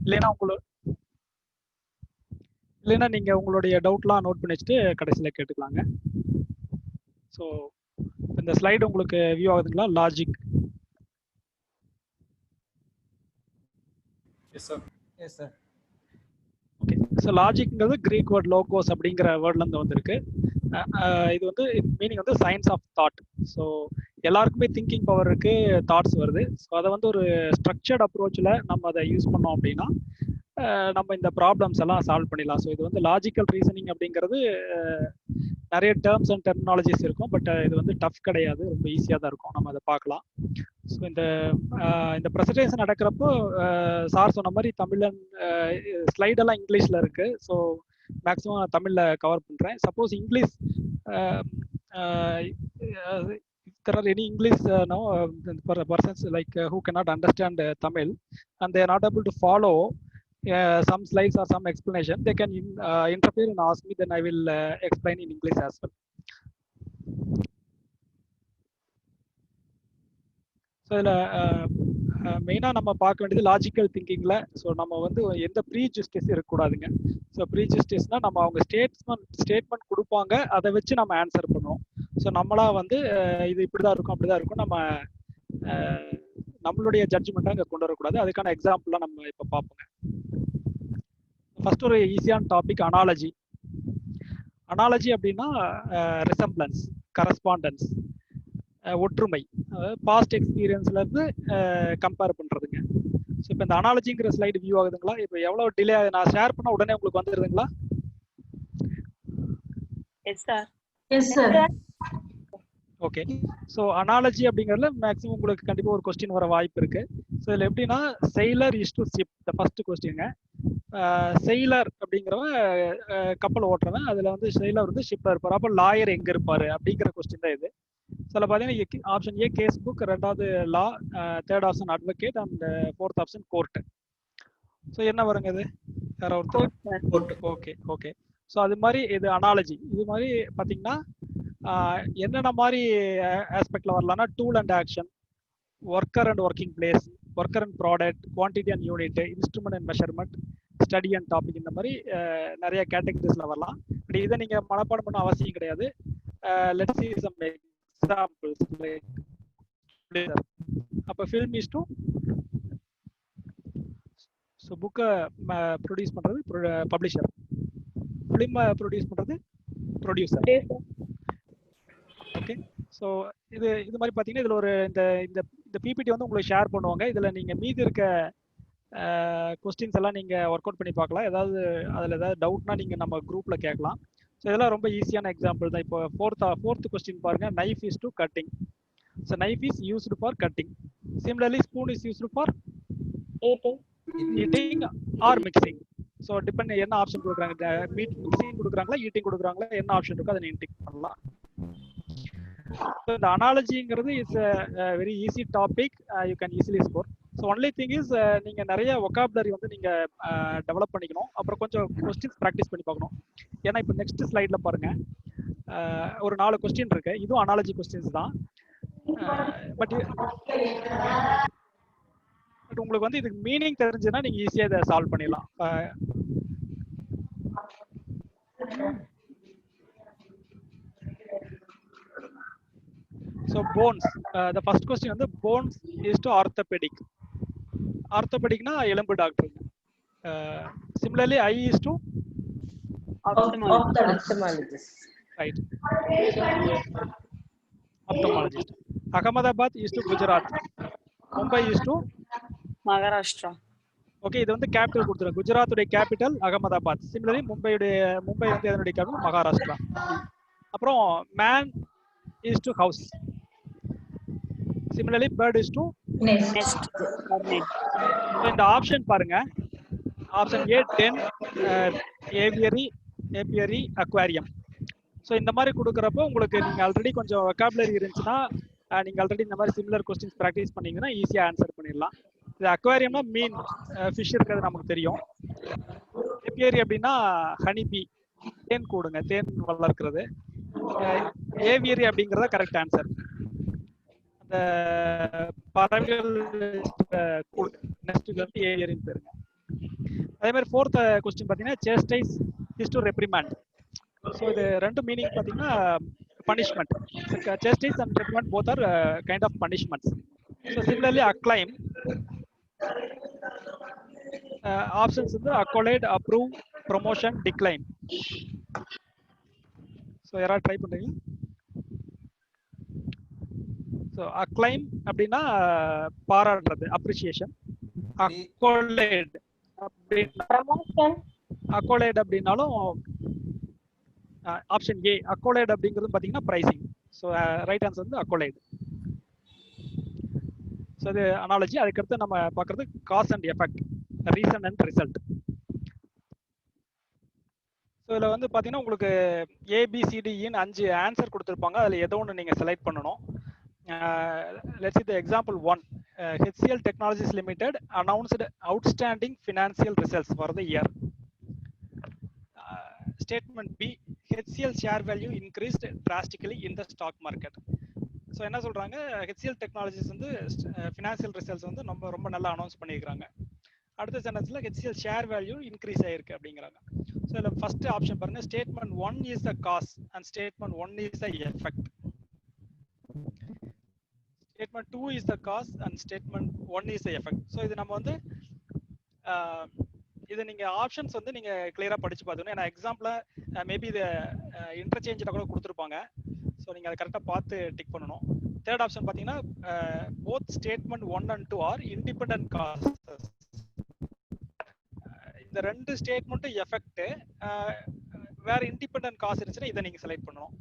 இல்லைன்னா இல்லைன்னா நீங்கள் உங்களுடைய டவுட்லாம் நோட் பண்ணி வச்சுட்டு கடைசியில் கேட்டுக்கலாங்க. ஸோ இந்த ஸ்லைடு உங்களுக்கு வியூ ஆகுதுங்களா? Logic. Yes sir. Yes sir. Okay. So லாஜிக்ங்கிறது கிரீக் வேர்ட் லோகோஸ் அப்படிங்கிற வேர்ட்லேருந்து வந்திருக்கு. இது வந்து மீனிங் வந்து சயின்ஸ் ஆஃப் தாட். ஸோ எல்லாருக்குமே திங்கிங் பவர் இருக்கு, தாட்ஸ் வருது. ஸோ அதை வந்து ஒரு ஸ்ட்ரக்சர்ட் அப்ரோச்சில் நம்ம அதை யூஸ் பண்ணோம் அப்படின்னா நம்ம இந்த ப்ராப்ளம்ஸ் எல்லாம் சால்வ் பண்ணிடலாம். ஸோ இது வந்து லாஜிக்கல் ரீசனிங் அப்படிங்கிறது நிறைய டேர்ம்ஸ் அண்ட் டெர்மினாலஜிஸ் இருக்கும். பட் இது வந்து டஃப் கிடையாது, ரொம்ப ஈஸியாக தான் இருக்கும். நம்ம அதை பார்க்கலாம். ஸோ இந்த ப்ரெசன்டேஷன் நடக்கிறப்போ சார் சொன்ன மாதிரி தமிழன் ஸ்லைடெல்லாம் இங்கிலீஷில் இருக்குது. ஸோ மேக்ஸிமம் தமிழில் கவர் பண்ணுறேன். Suppose English there are any English persons like who cannot understand Tamil and they are not able to follow some slides or some explanation, they can interfere and ask me, then I will explain in English as well. So இதில் மெயினாக நம்ம பார்க்க வேண்டியது logical திங்கிங்கில். So நம்ம வந்து எந்த pre justice இருக்கக்கூடாதுங்க. So pre ஜஸ்டிஸ்னால் நம்ம அவங்க ஸ்டேட்மெண்ட் கொடுப்பாங்க, அதை வச்சு நம்ம ஆன்சர் பண்ணுவோம். ஸோ நம்மளா வந்து இது இப்படி தான் இருக்கும் அப்படி தான் இருக்கும் நம்ம நம்மளுடைய ஜட்ஜ்மெண்ட்டாக இங்கே கொண்டு வரக்கூடாது. அதுக்கான எக்ஸாம்பிள்லாம் நம்ம இப்போ பார்ப்போங்க. ஃபர்ஸ்ட் ஒரு ஈஸியான டாபிக் அனாலஜி. அனாலஜி அப்படின்னா ரிசம்பிளன்ஸ், கரஸ்பாண்டன்ஸ், ஒற்றுமை, பாஸ்ட் எக்ஸ்பீரியன்ஸ்ல இருந்து கம்பேர் பண்றதுங்க. ஸோ இப்போ இந்த அனாலஜிங்கிற ஸ்லைடு வியூ ஆகுதுங்களா? இப்போ எவ்வளோ டிலே ஆகுது? நான் ஷேர் பண்ண உடனே உங்களுக்கு வந்துடுதுங்களா? Yes sir. Yes sir. Okay. So analogy அப்படிங்கிறதுல மேக்ஸிமம் உங்களுக்கு கண்டிப்பாக ஒரு கொஸ்டின் வர வாய்ப்பு இருக்கு. ஸோ இதில் எப்படின்னா sailor is to ship, the first கொஸ்டின்ங்க. செயிலர் அப்படிங்கிறவன் கப்பல் ஓட்டுறவன், அதில் வந்து செயிலர் வந்து ஷிப்ல இருப்பார். அப்போ லாயர் எங்கே இருப்பார் அப்படிங்கிற கொஸ்டின் தான் இது. சில பார்த்தீங்கன்னா ஆப்ஷன் ஏ கேஸ் புக், ரெண்டாவது law, third option advocate and fourth option court. So என்ன வருங்க இது? யாரோ ஒருத்தர். Okay okay. ஸோ அது மாதிரி இது அனாலஜி. இது மாதிரி பார்த்தீங்கன்னா என்னென்ன மாதிரி ஆஸ்பெக்ட்ல வரலாம்னா tool and action, worker and working place, worker and product, quantity and unit, instrument and measurement, study and topic, இந்த மாதிரி நிறைய கேட்டகரிஸ்ல வரலாம். பட் இதை நீங்க மனப்பாடம் பண்ண அவசியம் கிடையாது. Let's see some examples like அப்ப film is to so book produce பண்றது பப்ளிஷர், film ப்ரொடியூஸ் பண்றது ப்ரொடியூசர். ஓகே. ஸோ இது மாதிரி பார்த்தீங்கன்னா இதில் ஒரு இந்த பிபிடி வந்து உங்களுக்கு ஷேர் பண்ணுவாங்க. இதில் நீங்கள் மீதி இருக்க கொஸ்டின்ஸ் எல்லாம் நீங்கள் ஒர்க் அவுட் பண்ணி பார்க்கலாம். ஏதாவது அதில் ஏதாவது டவுட்னா நீங்கள் நம்ம குரூப்பில் கேட்கலாம். ஸோ இதெல்லாம் ரொம்ப ஈஸியான எக்ஸாம்பிள் தான். இப்போ ஃபோர்த் கொஸ்டின் பாருங்க, knife is to cutting. So knife is used for cutting. Similarly spoon is used for eating or mixing. So depend என்ன ஆப்ஷன் கொடுக்குறாங்க, மீட் மிக்சிங் கொடுக்குறாங்களா ஈட்டிங் கொடுக்குறாங்களா, என்ன ஆப்ஷன் இருக்கோ அதை நீங்கள் டிக் பண்ணலாம். So the analogy-ங்கிறது is a very easy topic, you can easily score. So only thing is நீங்க நிறைய vocabulary வந்து நீங்க டெவலப் பண்ணிக்கணும். அப்புறம் கொஞ்சம் கொஸ்டின்ஸ் ப்ராக்டிஸ் பண்ணி பார்க்கணும். ஏன்னா இப்போ நெக்ஸ்ட் ஸ்லைட்ல பாருங்க, ஒரு 4 கொஸ்டின் இருக்கு. இதுவும் அனாலஜி கொஸ்டின்ஸ் தான். பட் உங்களுக்கு வந்து இதுக்கு மீனிங் தெரிஞ்சுன்னா நீங்க ஈஸியா இதை சால்வ் பண்ணிடலாம். So bones, the first question வந்து bones is to orthopedic. Orthopedicனா எலும்பு doctor. Similarly eye is to ophthalmologist. Right. Ophthalmologist. Ahmedabad is to Gujarat. Mumbai is to Maharashtra. Okay. இது வந்து கேபிட்டல் கொடுத்துருங்க. குஜராத்துடைய கேபிட்டல் அகமதாபாத். சிமிலர்லி மும்பை வந்து அதனுடைய கேபிட்டல் மகாராஷ்டிரா. அப்புறம் man is to house. Similarly bird is to nest. so இந்த option பாருங்க, option A den, aviary, aquarium. So இந்த மாதிரி கொடுக்குறப்போ உங்களுக்கு நீங்கள் ஆல்ரெடி கொஞ்சம் வெக்காபுலரி இருந்துச்சுன்னா நீங்கள் ஆல்ரெடி இந்த மாதிரி சிமிலர் கொஸ்டின்ஸ் ப்ராக்டிஸ் பண்ணீங்கன்னா ஈஸியாக ஆன்சர் பண்ணிடலாம். இது அக்வாரியம்னா மீன், ஃபிஷ் இருக்கிறது நமக்கு தெரியும். ஏவியரி அப்படின்னா ஹனி பீ, தேன் கூடுங்க, தேன் வளர்க்கிறது. ஏவியரி அப்படிங்கிறத கரெக்ட் ஆன்சர். அந்த பறவைகள் நெஸ்ட்ல இருந்து ஏவியரின்னு பேருங்க. அதே மாதிரி ஃபோர்த் கொஸ்டின் பார்த்தீங்கன்னா chastise is to reprimand. So இது ரெண்டு மீனிங் பார்த்தீங்கன்னா punishment. Chastise and reprimand both are kind of punishments. So similarly acclaim options வந்து accolade, approve, promotion, decline. So யாராவது ட்ரை பண்ணுறீங்க? ஸோ அக்ளைம் அப்படின்னா பாராட்டுறது, அப்ரிசியேஷன். அக்கோலேட் அக்கோலேட் அப்படின்னாலும் ஆப்ஷன் ஏ அக்கோலேட் அப்படிங்கிறது பார்த்தீங்கன்னா பிரைசிங். ஸோ ரைட் ஆன்சர் வந்து அக்கோலேட். ஸோ இது அனாலஜி. அதுக்கடுத்து நம்ம பார்க்குறது cause and effect, reason and result. So இதில் வந்து பார்த்தீங்கன்னா உங்களுக்கு ஏபிசிடிஇன்னு 5 ஆன்சர் கொடுத்துருப்பாங்க. அதில் ஏதோ ஒன்று நீங்கள் செலக்ட் பண்ணணும். Let's see the example 1. HCL Technologies Limited announced outstanding financial results for the year. Statement B, HCL share value increased drastically in the stock market. So என்ன சொல்றாங்க, HCL Technologies வந்து ஃபினான்சியல் ரிசல்ட்ஸ் வந்து ரொம்ப நல்லா announce பண்ணியிருக்காங்க. அடுத்த சென்டென்ஸ்ல HCL share value increase ஆயிருக்கு அப்படிங்கிறாங்க. ஸோ இதில் ஃபர்ஸ்ட் ஆப்ஷன் பாருங்க, statement 1 is the cause and statement 1 is the effect. Statement 2 is the cause and statement 1 is the effect. So இது நம்ம வந்து இது நீங்க ஆப்ஷன்ஸ் வந்து நீங்க கிளியரா படிச்சு பார்த்துக்கணும். ஏன்னா எக்ஸாம்பிள மேபி இது இன்டர்சேஞ்சில் கூட கொடுத்துருப்பாங்க. ஸோ நீங்க அதை கரெக்டாக பார்த்து டிக் பண்ணணும். தேர்ட் ஆப்ஷன் பார்த்தீங்கன்னா both statement 1 and 2 are independent cause. இந்த ரெண்டு ஸ்டேட்மெண்ட்டும் எஃபெக்ட், வேற இண்டிபெண்டன்ட் காஸ் இருந்துச்சுன்னா இதை நீங்க செலக்ட் பண்ணணும்.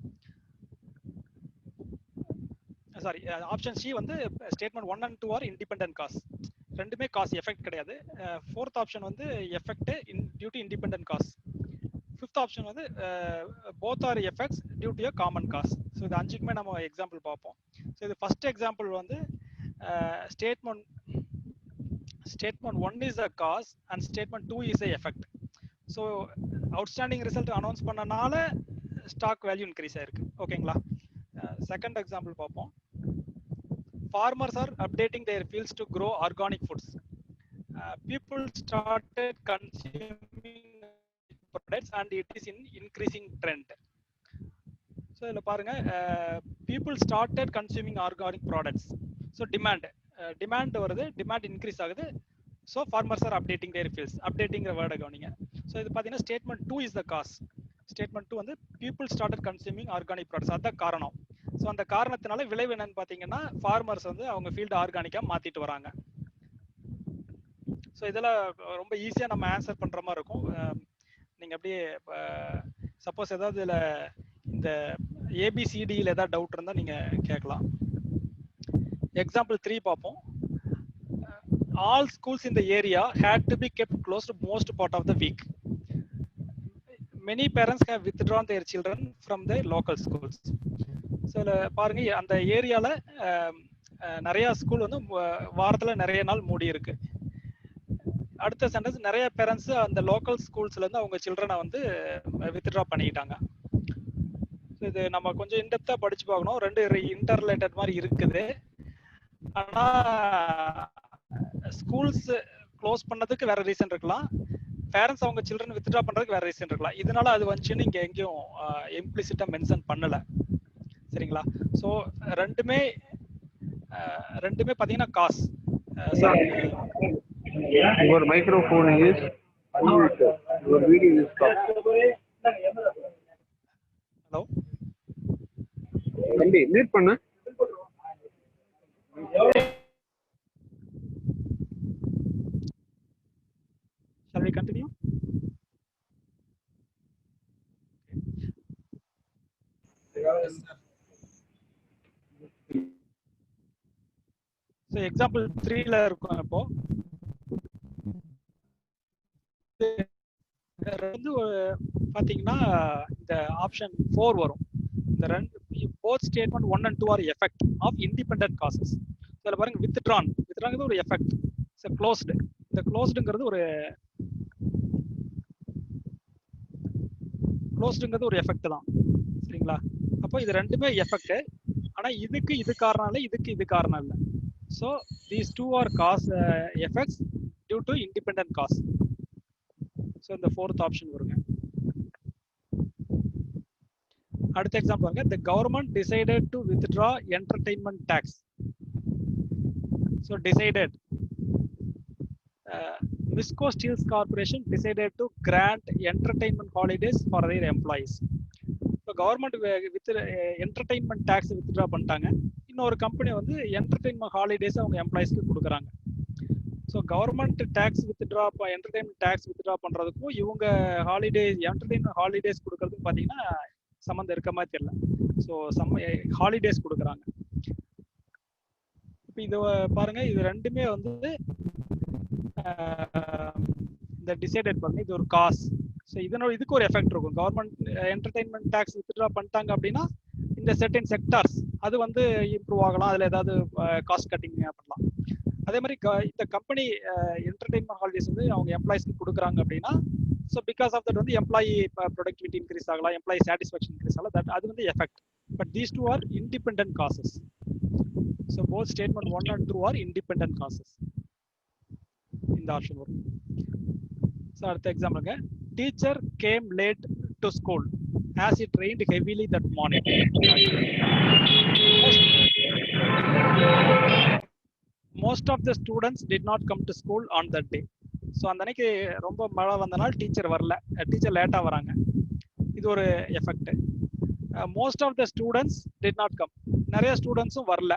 சாரி, ஆப்ஷன் சி வந்து statement 1 and 2 are independent cause. ரெண்டுமே காஸ், எஃபெக்ட் கிடையாது. ஃபோர்த் ஆப்ஷன் வந்து effect due to independent cause. Fifth option வந்து both are effects due to common cause. So இது அஞ்சுக்குமே நம்ம எக்ஸாம்பிள் பார்ப்போம். ஸோ இது ஃபர்ஸ்ட் எக்ஸாம்பிள் வந்து statement 1 is a cause and statement 2 is a effect. So outstanding result announce பண்ணனால stock value increase ஆயிருக்கு. ஓகேங்களா? செகண்ட் எக்ஸாம்பிள் பார்ப்போம். Farmers are updating their fields to grow organic foods. People started consuming products and it is in increasing trend. So இதில் பாருங்க, people started consuming organic products. So demand வருது, demand increase ஆகுது. So farmers are updating their fields. Updating வேர்டை கவனிங்க. So இது பார்த்தீங்கன்னா statement 2 is the cause. Statement 2 வந்து people started consuming organic products. அதுதான் காரணம். ஸோ அந்த காரணத்தினால விளைவு என்னன்னு பார்த்தீங்கன்னா ஃபார்மர்ஸ் வந்து அவங்க ஃபீல்டு ஆர்கானிக்காக மாற்றிட்டு வராங்க. ஸோ இதெல்லாம் ரொம்ப ஈஸியாக நம்ம ஆன்சர் பண்ணுற மாதிரி இருக்கும். நீங்கள் அப்படியே சப்போஸ் ஏதாவது இதில் இந்த ஏபிசிடியில் ஏதாவது டவுட் இருந்தால் நீங்கள் கேட்கலாம். எக்ஸாம்பிள் 3 பார்ப்போம். All schools in the area had to be kept closed most part of the week. Many parents have withdrawn their children from the local schools. So இதில் பாருங்க, அந்த ஏரியாவில் நிறைய ஸ்கூல் வந்து வாரத்தில் நிறைய நாள் மூடி இருக்கு. அடுத்த சென்டென்ஸ், நிறைய பேரண்ட்ஸ் அந்த லோக்கல் ஸ்கூல்ஸ்லேருந்து அவங்க சில்ட்ரனை வந்து வித்ட்ரா பண்ணிக்கிட்டாங்க. ஸோ இது நம்ம கொஞ்சம் இன்டெப்த்தாக படிச்சு பார்க்கணும். ரெண்டு இன்டர்ரிலேட்டட் மாதிரி இருக்குது. ஆனால் ஸ்கூல்ஸ் க்ளோஸ் பண்ணதுக்கு வேற ரீசன் இருக்கலாம், பேரண்ட்ஸ் அவங்க சில்ட்ரன் வித்ட்ரா பண்ணுறதுக்கு வேற ரீசன் இருக்கலாம். இதனால அது வந்துச்சுன்னு இங்கே எங்கேயும் இம்ப்ளிசிட்டாக மென்ஷன் பண்ணலை. சரிங்களா? ஸோ ரெண்டுமே பார்த்தீங்கன்னா cause. Your microphone is unmuted. Your video is stopped. Hello தம்பி, மியூட் பண்ணு. Shall we continue? So example 3ல இருக்கும். இப்போ வந்து பார்த்தீங்கன்னா இந்த ஆப்ஷன் 4 வரும். இந்த ரெண்டு both statement 1 and 2 are effect of independent causes. இதில் பாருங்க, வித்ட்ரான்ங்கிறது ஒரு எஃபெக்ட். ஸோ க்ளோஸ்டு, இந்த க்ளோஸ்டுங்கிறது ஒரு எஃபெக்ட் தான். சரிங்களா? அப்போ இது ரெண்டுமே எஃபெக்ட். ஆனால் இது காரணம் இல்லை, இது காரணம் இல்லை. So these two are cause effects due to independent cause. So இந்த ஃபோர்த் ஆப்ஷன் வருங்க. அடுத்த எக்ஸாம்பிள் பாருங்க. The government decided to withdraw entertainment tax. So decided. Misco Steels Corporation decided to grant entertainment holidays for their employees. So government with entertainment tax withdraw பண்ணிட்டாங்க. இன்னொரு company வந்து entertainment holidays அவங்க எம்ப்ளாயிஸ்க்கு கொடுக்குறாங்க. So government tax withdraw entertainment tax withdraw பண்ணுறதுக்கும் இவங்க holidays entertainment holidays கொடுக்கறதுக்கும் பார்த்தீங்கன்னா சம்மந்தம் இருக்க மாதிரி தெரியல. ஸோ ஹாலிடேஸ் கொடுக்குறாங்க. இப்போ இது பாருங்க, இது ரெண்டுமே வந்து இந்த டிசைடட் பாருங்க, இது ஒரு காஸ். ஸோ இதுக்கு ஒரு எஃபெக்ட் இருக்கும். கவர்மெண்ட் என்டர்டைன்மெண்ட் டேக்ஸ் வித்ட்ரா பண்ணிட்டாங்க அப்படின்னா இந்த செர்டைன் செக்டார்ஸ் அது வந்து இம்ப்ரூவ் ஆகலாம், அதில் ஏதாவது காஸ்ட் கட்டிங் பண்ணலாம். அதே மாதிரி இந்த கம்பெனி என்டர்டைன்மெண்ட் ஹாலிடேஸ் வந்து அவங்க எம்ப்ளாயிஸ்க்கு கொடுக்குறாங்க அப்படின்னா ஸோ பிகாஸ் ஆஃப் தட் வந்து எம்ப்ளாயி ப்ரொடக்டிவிட்டி இன்க்ரீஸ் ஆகலாம், எம்ப்ளாயி சாட்டிஸ்ஃபேக்ஷன் இன்க்ரீஸ் ஆகலாம். தட் அது வந்து effect. But these two are independent causes. So both statement 1 and 2 are independent causes. இந்த ஆப்ஷன் வரும். ஸோ அடுத்த எக்ஸாம்பிளுங்க. Teacher came late to school as it rained heavily that morning. Most of the students did not come to school on that day. So அந்த அன்னைக்கு ரொம்ப மழை வந்தனால teacher வரல, டீச்சர் லேட்டாக வராங்க. இது ஒரு effect. Most of the students did not come, நிறைய ஸ்டூடெண்ட்ஸும் வரல.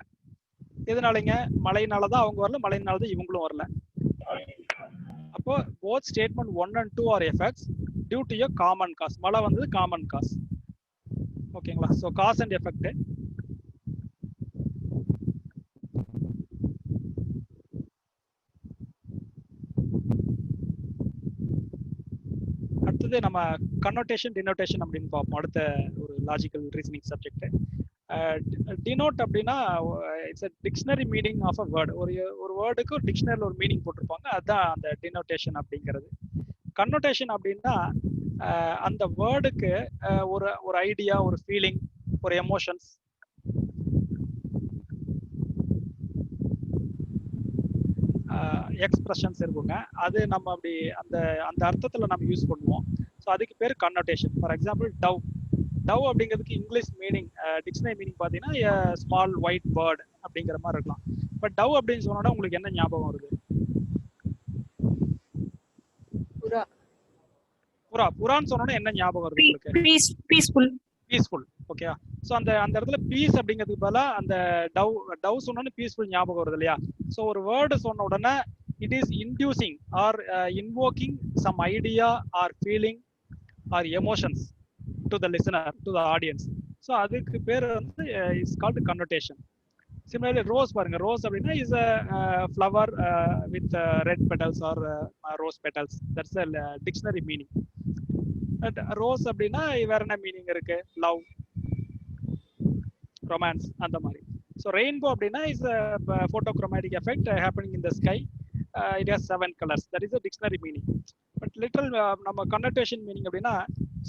எதனாலங்க? மழையினால தான் அவங்க வரல, மழையினால தான் இவங்களும் வரல. அப்போ both statement 1 and 2 are effects due to a common cause. மழை வந்தது காமன் காஸ். ஓகேங்களா? So cause and effect. அடுத்தது நம்ம கன்னோட்டேஷன் டினோட்டேஷன் அப்படின்னு பார்ப்போம். அடுத்த ஒரு லாஜிக்கல் ரீசனிங் சப்ஜெக்ட். டினோட் அப்படின்னா it's a dictionary meaning of a word. ஒரு வேர்டுக்கு ஒரு டிக்ஷனரியில் ஒரு மீனிங் போட்டிருப்பாங்க, அதுதான் அந்த டினோட்டேஷன் அப்படிங்கிறது. கன்னோட்டேஷன் அப்படின்னா அந்த வேர்டுக்கு ஒரு ஐடியா, ஒரு ஃபீலிங், ஒரு எமோஷன்ஸ், எக்ஸ்பிரஷன்ஸ் இருக்குங்க. அது நம்ம அப்படி அந்த அர்த்தத்தில் நம்ம யூஸ் பண்ணுவோம். ஸோ அதுக்கு பேர் connotation. For example dove. Dove அப்படிங்கிறதுக்கு இங்கிலீஷ் மீனிங், டிக்ஷனரி மீனிங் பார்த்தீங்கன்னா ஸ்மால் ஒயிட் பேர்ட் அப்படிங்கிற மாதிரி இருக்கலாம். பட் டவ் அப்படின்னு சொன்னோன்னா உங்களுக்கு என்ன ஞாபகம் வருது? புறான்னு சொன்னோன்னா என்ன ஞாபகம் வருது உங்களுக்கு? பீஸ்ஃபுல். ஓகே. ஸோ அந்த இடத்துல பீஸ் அப்படிங்கிறதுக்கு பதிலாக அந்த டவ் சொன்னோன்னு பீஸ்ஃபுல் ஞாபகம் வருது இல்லையா? ஸோ ஒரு வேர்டு சொன்ன உடனே it is inducing or invoking some idea or feeling or emotions to the listener, to the audience. So அதுக்கு பேர் வந்து it's called connotation. Similarly rose பாருங்க. ரோஸ் அப்படின்னா is a flower with red petals or rose petals. That's a dictionary meaning. Rose அப்படின்னா வேற என்ன meaning இருக்கு? Love, romance, அந்த மாதிரி. ஸோ ரெயின்போ அப்படின்னா is a photochromatic effect happening in the sky. It has 7 colors. That is a dictionary meaning. But literal நம்ம connotation meaning அப்படின்னா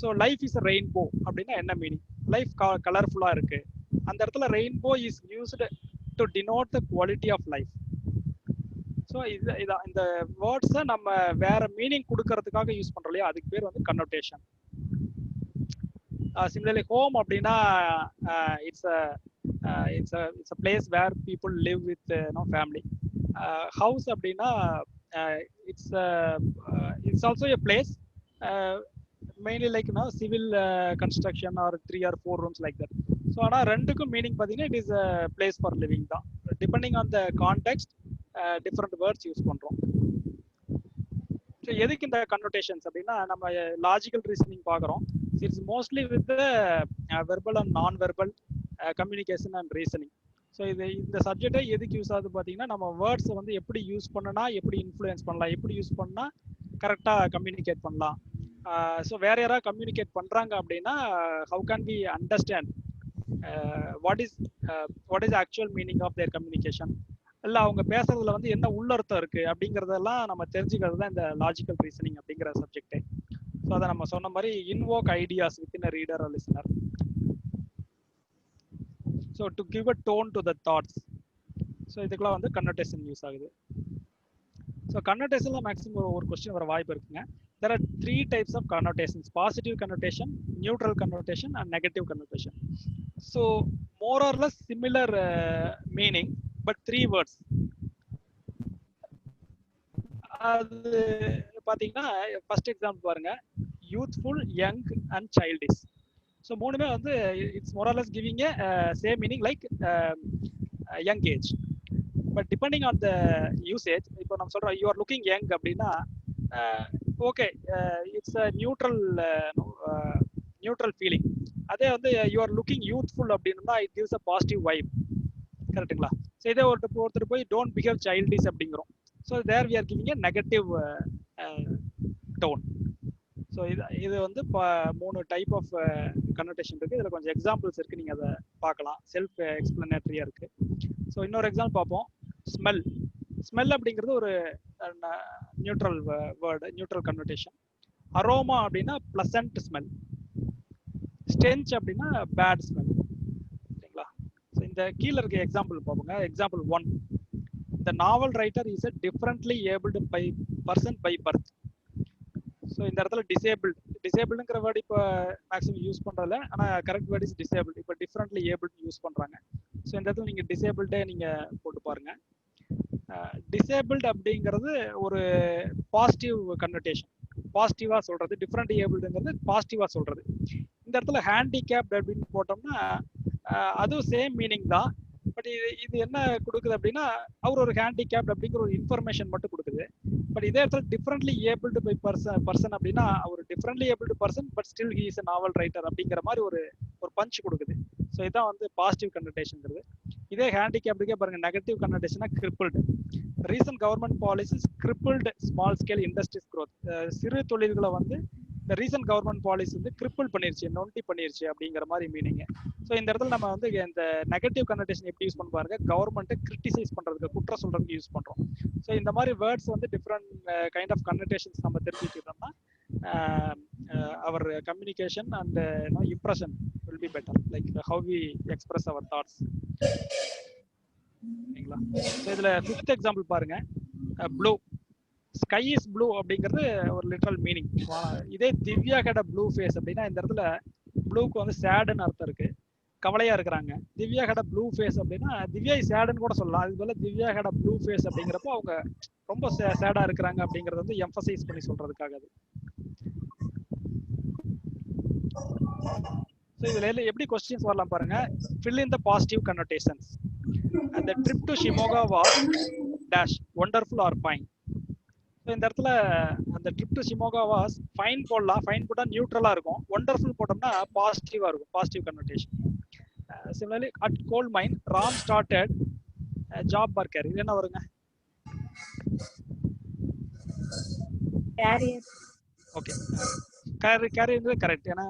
so life is a rainbow அப்படின்னா என்ன மீனிங்? லைஃப் கலர்ஃபுல்லாக இருக்கு. அந்த இடத்துல rainbow is used to denote the quality of life. So இந்த வேர்ட்ஸை நம்ம வேற மீனிங் கொடுக்கறதுக்காக யூஸ் பண்றோம் இல்லையா, அதுக்கு பேர் வந்து கன்னோட்டேஷன். சிமிலர்லி ஹோம் அப்படின்னா it's a place where people live with family. House அப்படின்னா it's also a place mainly like civil construction or 3 or 4 rooms like that. So ஆனால் ரெண்டுக்கும் மீனிங் பார்த்தீங்கன்னா it is a place for living தான். Depending on the context different words use பண்ணுறோம். So எதுக்கு இந்த connotations அப்படின்னா நம்ம லாஜிக்கல் ரீசனிங் பார்க்குறோம். It's mostly with verbal and non verbal communication and reasoning. So இந்த சப்ஜெக்டை எதுக்கு யூஸ் ஆகுது பார்த்தீங்கன்னா நம்ம வேர்ட்ஸை வந்து எப்படி யூஸ் பண்ணனா, எப்படி இன்ஃப்ளூயன்ஸ் பண்ணலாம், எப்படி யூஸ் பண்ணால் கரெக்டாக கம்யூனிகேட் பண்ணலாம். ஸோ வேற யாராவது கம்யூனிகேட் பண்ணுறாங்க அப்படின்னா how can we understand what is actual meaning of their communication, இல்லை அவங்க பேசுறதுல வந்து என்ன உள்ளர்த்தம் இருக்கு அப்படிங்கிறதெல்லாம் நம்ம தெரிஞ்சுக்கிறது தான் இந்த லாஜிக்கல் ரீசனிங் அப்படிங்கிற சப்ஜெக்டே. ஸோ அதை நம்ம சொன்ன மாதிரி invoke ideas within a reader or listener. So to give a tone to the thoughts. So இதுக்கெல்லாம் வந்து கன்னோட்டேஷன் யூஸ் ஆகுது. ஸோ கன்னோட்டேஷன்ல மேக்ஸிமம் ஒரு கொஸ்டின் வர வாய்ப்பு இருக்குங்க. there are three types of connotations: positive connotation, neutral connotation, and negative connotation. So more or less similar meaning, but three words. அது பாத்தீங்கன்னா ஃபர்ஸ்ட் எக்ஸாம்பிள் பாருங்க, youthful, young and childish. So மூணுமே வந்து it's more or less giving a same meaning like young age. But depending on the usage, இப்போ நம்ம சொல்றோம் you are looking young அப்படின்னா okay, it's a neutral feeling. அதே வந்து you are looking youthful அப்படின்னா it gives a positive vibe. கரெக்டுங்களா? So இதே ஒருத்தர் போய் டோன்ட் பிஹேவ் சைல்டிஷ் அப்படிங்கிறோம். So there we are giving A negative tone. So இது வந்து மூணு டைப் ஆஃப் கன்னோட்டேஷன் இருக்கு. இதில் கொஞ்சம் எக்ஸாம்பிள்ஸ் இருக்கு, நீங்கள் அதை பார்க்கலாம். செல்ஃப் எக்ஸ்பிளனேட்டரியா இருக்கு. ஸோ இன்னொரு எக்ஸாம்பிள் பார்ப்போம். ஸ்மெல். ஸ்மெல் அப்படிங்கிறது ஒரு neutral word, neutral connotation. Aroma அப்படின்னா பிளசன்ட் ஸ்மெல். ஸ்டென்ச் அப்படின்னா பேட் ஸ்மெல். சரிங்களா? ஸோ இந்த கீழே இருக்க எக்ஸாம்பிள் பார்ப்போங்க. Example 1, the novel writer is a differently abled person by birth. So இந்த இடத்துல டிசேபிள்ங்கிற வேர்டு இப்போ மேக்ஸிமம் யூஸ் பண்றதில்ல, ஆனால் கரெக்ட் வேர்ட் இஸ் டிசேபிள். இப்போ டிஃப்ரெண்ட்லி ஏபிள்டு யூஸ் பண்றாங்க. ஸோ இந்த இடத்துல நீங்க டிசேபிள்டே நீங்க போட்டு பாருங்க. டிசேபிள்டு அப்படிங்கிறது ஒரு பாசிட்டிவ் கன்னோட்டேஷன், பாசிட்டிவா சொல்றது. டிஃப்ரெண்ட் ஏபிள்டுங்கிறது பாசிட்டிவா சொல்றது. இந்த இடத்துல ஹேண்டிகேப்ட் அப்படின்னு போட்டோம்னா அதுவும் சேம் மீனிங் தான். பட் இது என்ன கொடுக்குது அப்படின்னா, அவர் ஒரு ஹேண்டிகேப்ட் அப்படிங்கிற ஒரு இன்ஃபர்மேஷன் மட்டும் கொடுக்குது. பட் இதே இடத்துல டிஃப்ரெண்ட்லி ஏபிள்டு பை பர்சன் அப்படின்னா அவர் differently abled person but still he is a novel writer அப்படிங்கிற மாதிரி ஒரு பஞ்ச் கொடுக்குது. ஸோ இதான் வந்து பாசிட்டிவ் கன்னோட்டேஷன்ங்கிறது. இதே ஹேண்டிகேப்டுக்கே பாருங்க, நெகட்டிவ் கன்னோட்டேஷனா crippled. Recent government policies crippled small scale industries growth. சிறு தொழில்களை வந்து இந்த ரீசன்ட் கவர்மெண்ட் பாலிசி வந்து கிரிப்பிள் பண்ணிருச்சு, நொண்டி பண்ணிருச்சு அப்படிங்கிற மாதிரி மீனிங். ஸோ இந்த இடத்துல நம்ம வந்து இந்த நெகட்டிவ் கன்னோட்டேஷன் எப்படி யூஸ் பண்ண பாருங்க, கவர்மெண்ட்டை கிரிட்டிசைஸ் பண்றதுக்கு, குற்றம் சொல்றதுக்கு யூஸ் பண்றோம். ஸோ இந்த மாதிரி வேர்ட்ஸ் வந்து டிஃப்ரெண்ட் கைண்ட் ஆஃப் கன்னோட்டேஷன்ஸ் நம்ம தெரிஞ்சுக்கிட்டோம்னா our communication and impression will be better, like how we express our thoughts. சரிங்களா? ஸோ இதுல 5th எக்ஸாம்பிள் பாருங்க, ப்ளூ. ஸ்கை இஸ் ப்ளூ அப்படிங்கிறது ஒரு லிட்டரல் மீனிங். இதே திவ்யா ஹேட் ப்ளூ ஃபேஸ் அப்படின்னா இந்த இடத்துல ப்ளூக்கு வந்து சேடுன்னு அர்த்தம் இருக்கு, கவலையா இருக்கிறாங்க. திவ்யா ஹேட் ப்ளூ ஃபேஸ் அப்படின்னா திவ்யா சேடுன்னு கூட சொல்லலாம். அது போல திவ்யா ஹேட் ப்ளூ ஃபேஸ் அப்படிங்கிறப்போ அவங்க ரொம்ப சேடா இருக்கிறாங்க அப்படிங்கறது வந்து எம்பசைஸ் பண்ணி சொல்றதுக்காக. அது ஸோ இதுல எப்படி கொஸ்டின்ஸ் வரலாம் பாருங்க. fill in the positive connotations. And the trip to Shimoga was dash wonderful or fine. So இந்த இடத்துல அந்த trip to Shimoga was fine போடலாம். ஃபைன் போட்டா நியூட்ரலா இருக்கும். ஒண்டர்ஃபுல் போட்டோம்னா பாசிட்டிவா இருக்கும், positive connotation. Similarly at coal mine Ram started job for career. இது என்ன வருங்க? கேரியர். Okay, career correct. ஏன்னா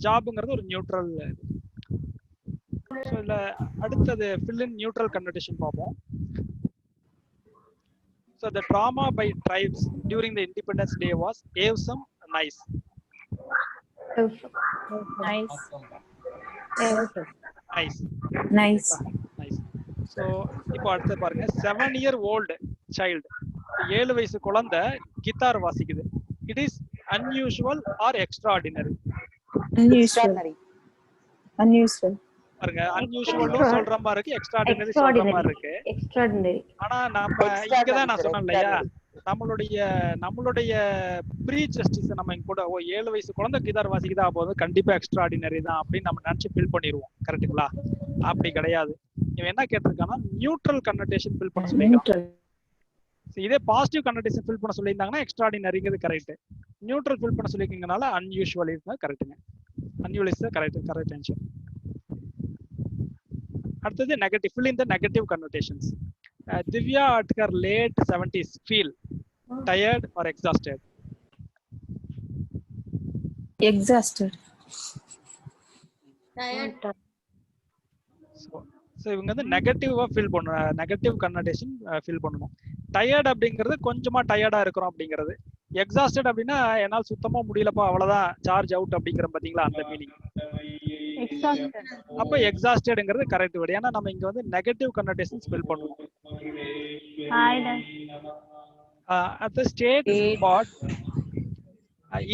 ஜாப்ங்கிறது ஒரு நியூட்ரல். ஸோ இதுல அடுத்தது fill in neutral connotation பார்ப்போம். So the drama by tribes during the Independence Day was awesome, nice. Nice. Nice. Nice. Nice. So இப்போ அடுத்து பாருங்க, 7-year-old child, 7 வயசு குழந்தை guitar வாசிக்குது. It is unusual or extraordinary? Unusual. பாருங்க, unusual சொல்ற மாதிரி இருக்கு, extraordinary சொல்ற மாதிரி இருக்கு. ஆனா நம்ம இங்கதான் நான் சொன்னேன் இல்லையா, நம்மளுடைய ப்ரீ ஜஸ்டிஸ் நம்ம இங்க கூட 7 வயசு குழந்தை கிதார் வாசிக்குதா போது கண்டிப்பா எக்ஸ்ட்ராடினரி தான் அப்படின்னு நம்ம நினைச்சு ஃபில் பண்ணிடுவோம். கரெக்டுங்களா? அப்படி கிடையாது. இவன் என்ன கேட்டிருக்கான்னா நியூட்ரல் கன்னோட்டேஷன் ஃபில் பண்ண சொல்லிருக்கான். இதே பாசிட்டிவ் கன்னோட்டேஷன் ஃபில் பண்ண சொல்லியிருந்தாங்கன்னா எக்ஸ்ட்ராடினரிங்கிறது கரெக்ட். நியூட்ரல் ஃபில் பண்ண சொல்லிருக்கீங்கனால அன்யூஷுவல் இருந்தா கரெக்டுங்க. Unusual is correct answer. அடுத்தது negative. fill in the negative connotations. Divya at her late 70s feel tired or exhausted? Exhausted. Tired. So இவங்க வந்து நெகட்டிவா ஃபில் பண்ணணும், நெகட்டிவ் கன்னோட்டேஷன் ஃபில் பண்ணணும். டயர்ட் அப்படிங்கிறது கொஞ்சமா டயர்டா இருக்கிறோம் அப்படிங்கிறது. எக்ஸாஸ்டட் அப்படின்னா என்னால் சுத்தமா முடியலப்பா அவ்வளவுதான் சார்ஜ் அவுட் அப்படிங்கிற பாத்தீங்களா, அந்த மீனிங். அப்ப எக்ஸாஸ்டட்ங்கிறது கரெக்ட் வேர்ட். ஏன்னா நம்ம இங்க வந்து நெகட்டிவ் கன்னோட்டேஷன் ஃபில் பண்ணுவோம். at the state spot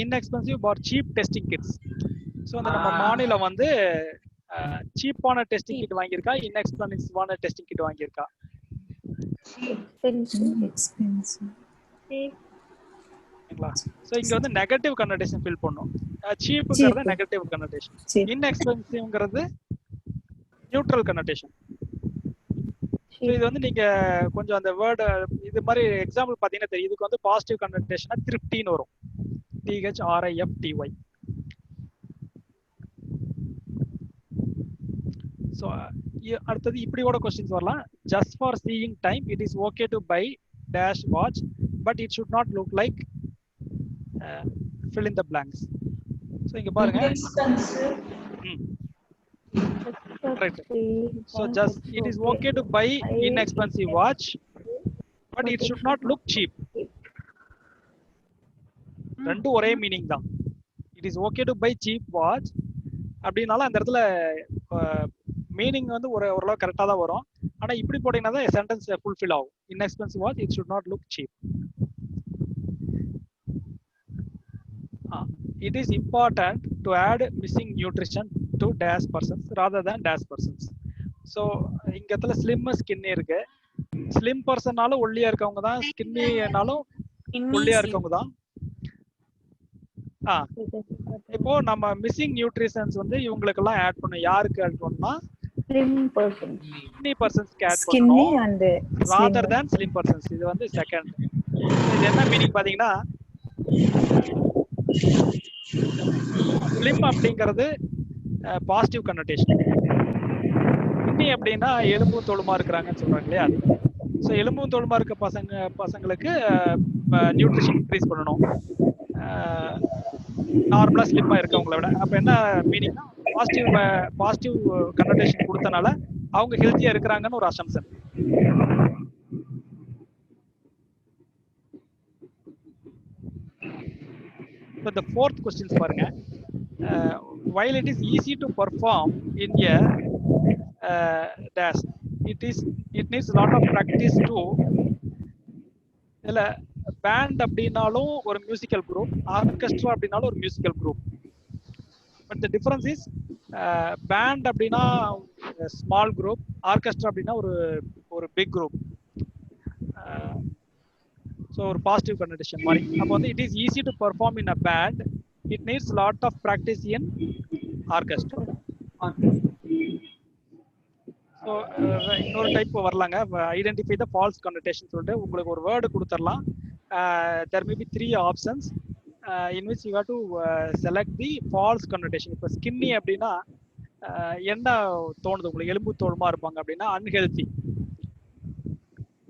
inexpensive but cheap testing kits. So அந்த நம்ம மாநில வந்து சீப்பான டெஸ்டிங் கிட் வாங்கியிருக்கா, இன்எக்ஸ்பென்சிவான டெஸ்டிங் கிட் வாங்கியிருக்கா? ஸோ இங்க வந்து நெகட்டிவ் கன்னடேஷன் ஃபில் பண்ணும். சீப்புங்கிறது நெகட்டிவ் கன்னடேஷன், இன்எக்ஸ்பென்சிவ்ங்கிறது நியூட்ரல் கன்னடேஷன். ஸோ இது வந்து நீங்க கொஞ்சம் அந்த வேர்டு இது மாதிரி எக்ஸாம்பிள் பார்த்தீங்கன்னா தெரியும். இதுக்கு வந்து பாசிட்டிவ் கன்னடேஷனா த்ரிஃப்டின்னு வரும், THRIFTY. ஸோ அடுத்தது இப்படியோட கொஸ்டின்ஸ் வரலாம். Just for seeing time it is okay to buy dash watch but it should not look like fill in the blanks. So இங்க பாருங்க. Right. So just it is okay to buy inexpensive watch but it should not look cheap. ரெண்டு ஒரே meaning தான். It is okay to buy cheap watch அப்படினால அந்த இடத்துல meaning வந்து ஓரளவு கரெக்டா தான் வரும். ஆனா இப்படி போட்டீங்கன்னா தான் சென்டென்ஸ் ஃபுல்ஃபில் ஆகும். inexpensive watch it should not look cheap. It is important to add missing nutrition to dash persons rather than dash persons. So இங்க இடத்துல slim skinny இருக்கு. slim personனாலும் ஒல்லியா இருக்கவங்க தான், skinnyனாலும் ஒல்லியா இருக்கவங்க தான். இப்போ நம்ம மிஸ்ஸிங் நியூட்ரிஷன்ஸ் வந்து இவங்களுக்கு எல்லாம் ஆட் பண்ணணும். யாருக்கு ஆட் பண்ணனும்னா slim person, skinny persons add skinny பண்ணனும் and rather than slim persons. இது வந்து செகண்ட். இது என்ன மீனிங் பாத்தீங்கன்னா, ஸ்லிம் அப்படிங்கிறது பாசிட்டிவ் கன்னடேஷன், இன்னி அப்படின்னா எலும்பும் தோலுமா இருக்கிறாங்கன்னு சொல்றாங்க இல்லையா. ஸோ எலும்பும் தோலுமா இருக்க பசங்களுக்கு நியூட்ரிஷன் இன்க்ரீஸ் பண்ணணும் நார்மலா ஸ்லிம்மா இருக்கவங்கள விட. அப்ப என்ன மீனிங்னா பாசிட்டிவ் கன்னடேஷன் கொடுத்தனால அவங்க ஹெல்த்தியா இருக்கிறாங்கன்னு ஒரு assumption. So the fourth questions பாருங்க. While it is easy to perform in a dash, it needs a lot of practice to. இல்ல பேண்ட் அப்படின்னாலும் ஒரு மியூசிக்கல் குரூப், ஆர்கெஸ்ட்ரா அப்படின்னாலும் ஒரு musical group. But the difference is band அப்படின்னா small group, orchestra அப்படின்னா ஒரு big group. So ஒரு positive connotation மாதிரி. அப்போ வந்து it is easy to perform in a band, it needs lot of practice in orchestra. So இன்னொரு type வரலாங்க, identify the false connotation சொல்லிட்டு உங்களுக்கு ஒரு வேர்டு கொடுத்துடலாம். There may be 3 options in which you have to select the false connotation. இப்போ skinny அப்படின்னா என்ன தோணுது உங்களுக்கு? எலும்பு தோலுமா இருப்பாங்க அப்படின்னா அன்ஹெல்தி.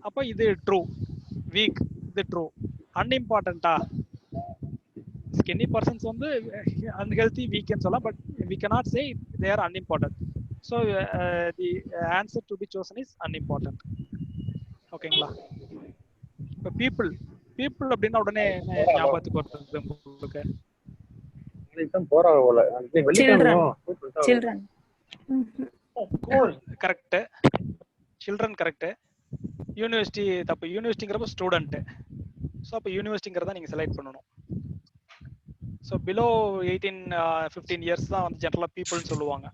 அப்போ இது ட்ரூ. வீக், இது ட்ரூ. அன்இம்பார்ட்டண்டா, ஸ்கின்னி பர்சன்ஸ் வந்து அன்ஹெல்தி வீக்னு சொல்லலாம், but we cannot say they are unimportant. So the answer to be chosen is unimportant. ஓகேங்களா? இப்போ people அப்படின்னா உடனே ஞாபகத்துக்கு வருது உங்களுக்கு? children. Correct. Children correct. University தப்பு. யூனிவர்சிட்டிங்கிறப்ப ஸ்டூடெண்ட். ஸோ அப்போ யூனிவர்சிட்டிங்கிறத நீங்கள் செலக்ட் பண்ணணும். ஸோ பிலோ 18-15 இயர்ஸ் தான் வந்து ஜென்ரலாக பீப்புள்னு சொல்லுவாங்க.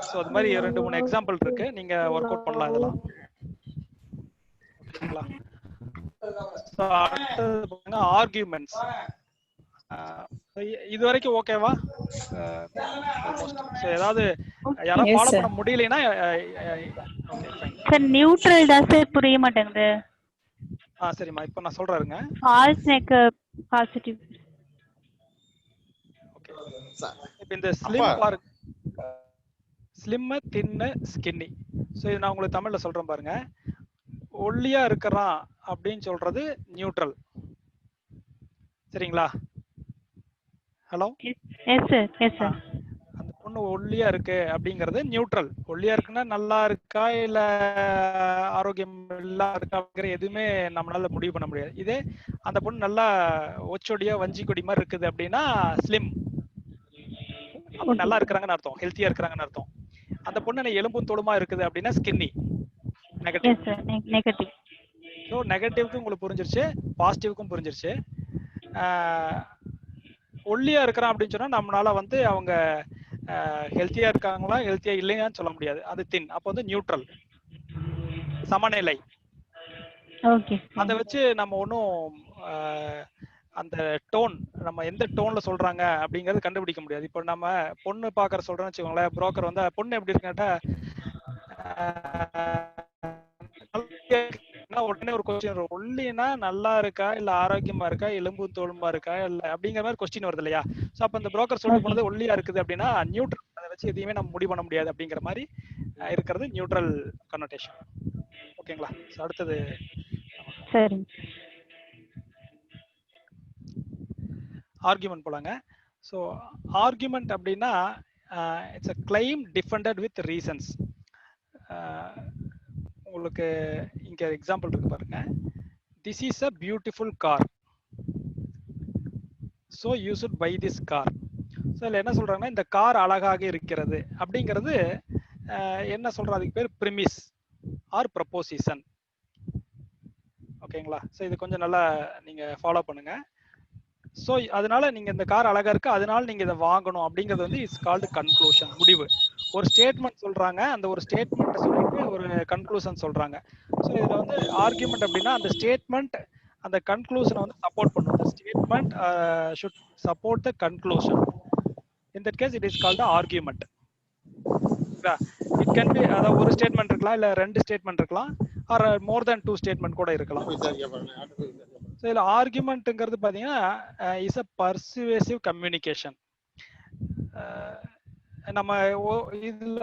ஸோ அது மாதிரி 2-3 எக்ஸாம்பிள் இருக்கு, நீங்க ஒர்க் அவுட் பண்ணலாம் இதெல்லாம். ஓகேங்களா? ஸோ அடுத்தது பாருங்க ஆர்கியூமெண்ட்ஸ். இது வரைக்கும் ஓகேவா? ஸோ ஏதாவது யாராவது ஃபாலோ பண்ண முடியலனா சார் நியூட்ரல் தான் சார் புரிய மாட்டேங்குது. சரிம்மா, இப்போ நான் சொல்றேங்க. False negative positive. ஓகே. இப்போ இந்த ஸ்லிம் பாருங்க, ஸ்லிம், தின்னு, ஸ்கின்னி. ஸோ இது நான் உங்களுக்கு தமிழ்ல சொல்றேன் பாருங்க. ஒல்லியா இருக்கிறான் அப்படின்னு சொல்றது நியூட்ரல். சரிங்களா? Hello. S sir, yes sir. அந்த பொண்ணு ஒல்லியா இருக்கு அப்படிங்கிறது நியூட்ரல். ஒல்லியா இருக்குன்னா நல்லா இருக்கா இல்ல ஆரோக்கியம் இல்லா இருக்கா அப்படிங்கிற எதுவுமே நம்மளால முடிவு பண்ண முடியாது. இதே அந்த பொண்ணு நல்லா ஒச்சொடியா வஞ்சி கொடி மாதிரி இருக்குது அப்படின்னா ஸ்லிம், அப்ப நல்லா இருக்கிறாங்கன்னு அர்த்தம், ஹெல்த்தியா இருக்கிறாங்கன்னு அர்த்தம். அந்த பொண்ணு எலும்பும் தோலுமா இருக்குது அப்படின்னா ஸ்கின்னி, நெகட்டிவ். நெகட்டிவ். ஸோ நெகட்டிவ்க்கு உங்களுக்கு புரிஞ்சிருச்சு, பாசிட்டிவ்க்கும் புரிஞ்சிருச்சு. ஒல்லியா இருக்கிறான் அப்படின்னு சொன்னா நம்மளால வந்து அவங்க ஹெல்த்தியா இருக்காங்களா ஹெல்த்தியா இல்லையான்னு சொல்ல முடியாது. அது தின். அப்போ வந்து நியூட்ரல், சமநிலை. ஓகே. அதை வச்சு நம்ம ஒன்றும் அந்த டோன், நம்ம எந்த டோன்ல சொல்றாங்க அப்படிங்கறது கண்டுபிடிக்க முடியாது. இப்போ நம்ம பொண்ணு பாக்குற சொல்றோம்னு வச்சுக்கோங்களேன், புரோக்கர் வந்து பொண்ணு எப்படி இருக்குன்னு உடனே ஒரு கொஸ்டின் வரும், ஒல்லினா நல்லா இருக்கா இல்ல ஆரோக்கியமா இருக்கா எலும்பு தோலும்பா இருக்கா இல்ல அப்படிங்கிற மாதிரி கொஸ்டின் வருது இல்லையா? ஸோ அப்ப அந்த புரோக்கர் சொல்லிட்டு போனது ஒல்லியா இருக்குது அப்படின்னா நியூட்ரல், அதை வச்சு எதையுமே நம்ம முடிவு பண்ண முடியாது அப்படிங்கிற மாதிரி இருக்கிறது நியூட்ரல் கன்னோட்டேஷன். ஓகேங்களா? ஸோ அடுத்தது சரி. ஆர்குமெண்ட் போலாங்க. ஸோ ஆர்குமெண்ட் அப்படின்னா it's a claim defended with reasons. உங்களுக்கு இங்க எக்ஸாம்பிள் இருக்கு பாருங்க. This is a beautiful car, so you should buy this car. So இதில் என்ன சொல்றாங்கன்னா இந்த கார் அழகாக இருக்கிறது அப்படிங்கிறது என்ன சொல்ற, அதுக்கு பேர் ப்ரிமிஸ் ஆர் ப்ரப்போசிஷன். ஓகேங்களா? ஸோ இது கொஞ்சம் நல்லா நீங்க ஃபாலோ பண்ணுங்க. ஸோ அதனால நீங்க இந்த கார் அழகா இருக்கு அதனால நீங்க இதை வாங்கணும் அப்படிங்கிறது வந்து இட்ஸ் கால்டு கன்க்ளூஷன், முடிவு. ஒரு ஸ்டேட்மெண்ட் சொல்றாங்க, அந்த ஒரு ஸ்டேட்மெண்ட் சொல்லிட்டு ஒரு கன்க்ளூஷன் சொல்றாங்க. ஸோ இதுல வந்து ஆர்குமெண்ட் அப்படின்னா அந்த ஸ்டேட்மெண்ட் அந்த கன்க்ளூஷனை வந்து சப்போர்ட் பண்ணும். The statement should support the conclusion. In that case it is called the argument. It can be அதாவது ஒரு ஸ்டேட்மெண்ட் இருக்கலாம், இல்ல ரெண்டு ஸ்டேட்மெண்ட் இருக்கலாம், ஆர் மோர் தென் 2 ஸ்டேட்மெண்ட் கூட இருக்கலாம். ஸோ இதில் ஆர்குமெண்ட்டுங்கிறது பார்த்தீங்கன்னா இஸ் அ பர்சுவேசிவ் கம்யூனிகேஷன். நம்ம இதுல